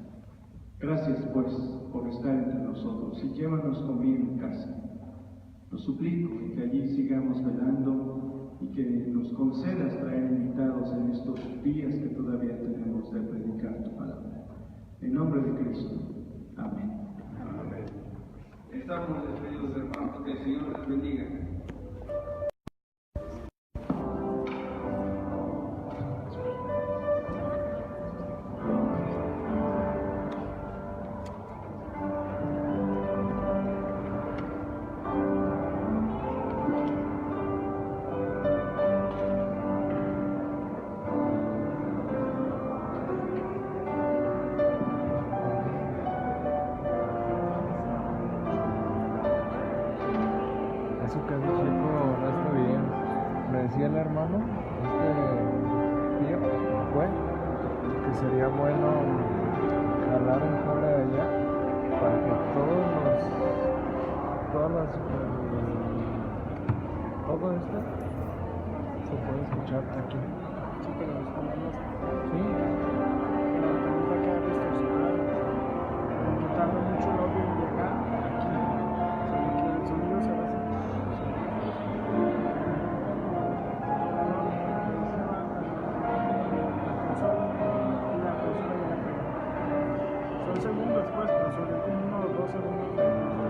Gracias, pues, por estar entre nosotros y llévanos con bien en casa. Lo suplico y que allí sigamos velando y que nos concedas traer invitados en estos días que todavía tenemos de predicar tu palabra. En nombre de Cristo. Amén. Amén. Estamos despedidos, hermanos, que el Señor les bendiga. Eso que hace Chico no está bien. Me decía el hermano, tío, fue que sería bueno jalar un cable de allá para que todo esto se puede escuchar aquí. Sí, pero los comandos Sí, va a quedar distorsionado. Porque tarda mucho el audio en llegar aquí. Solo que el sonido se va a hacer. Son segundos, pues, pero sobre como 1 o 2 segundos.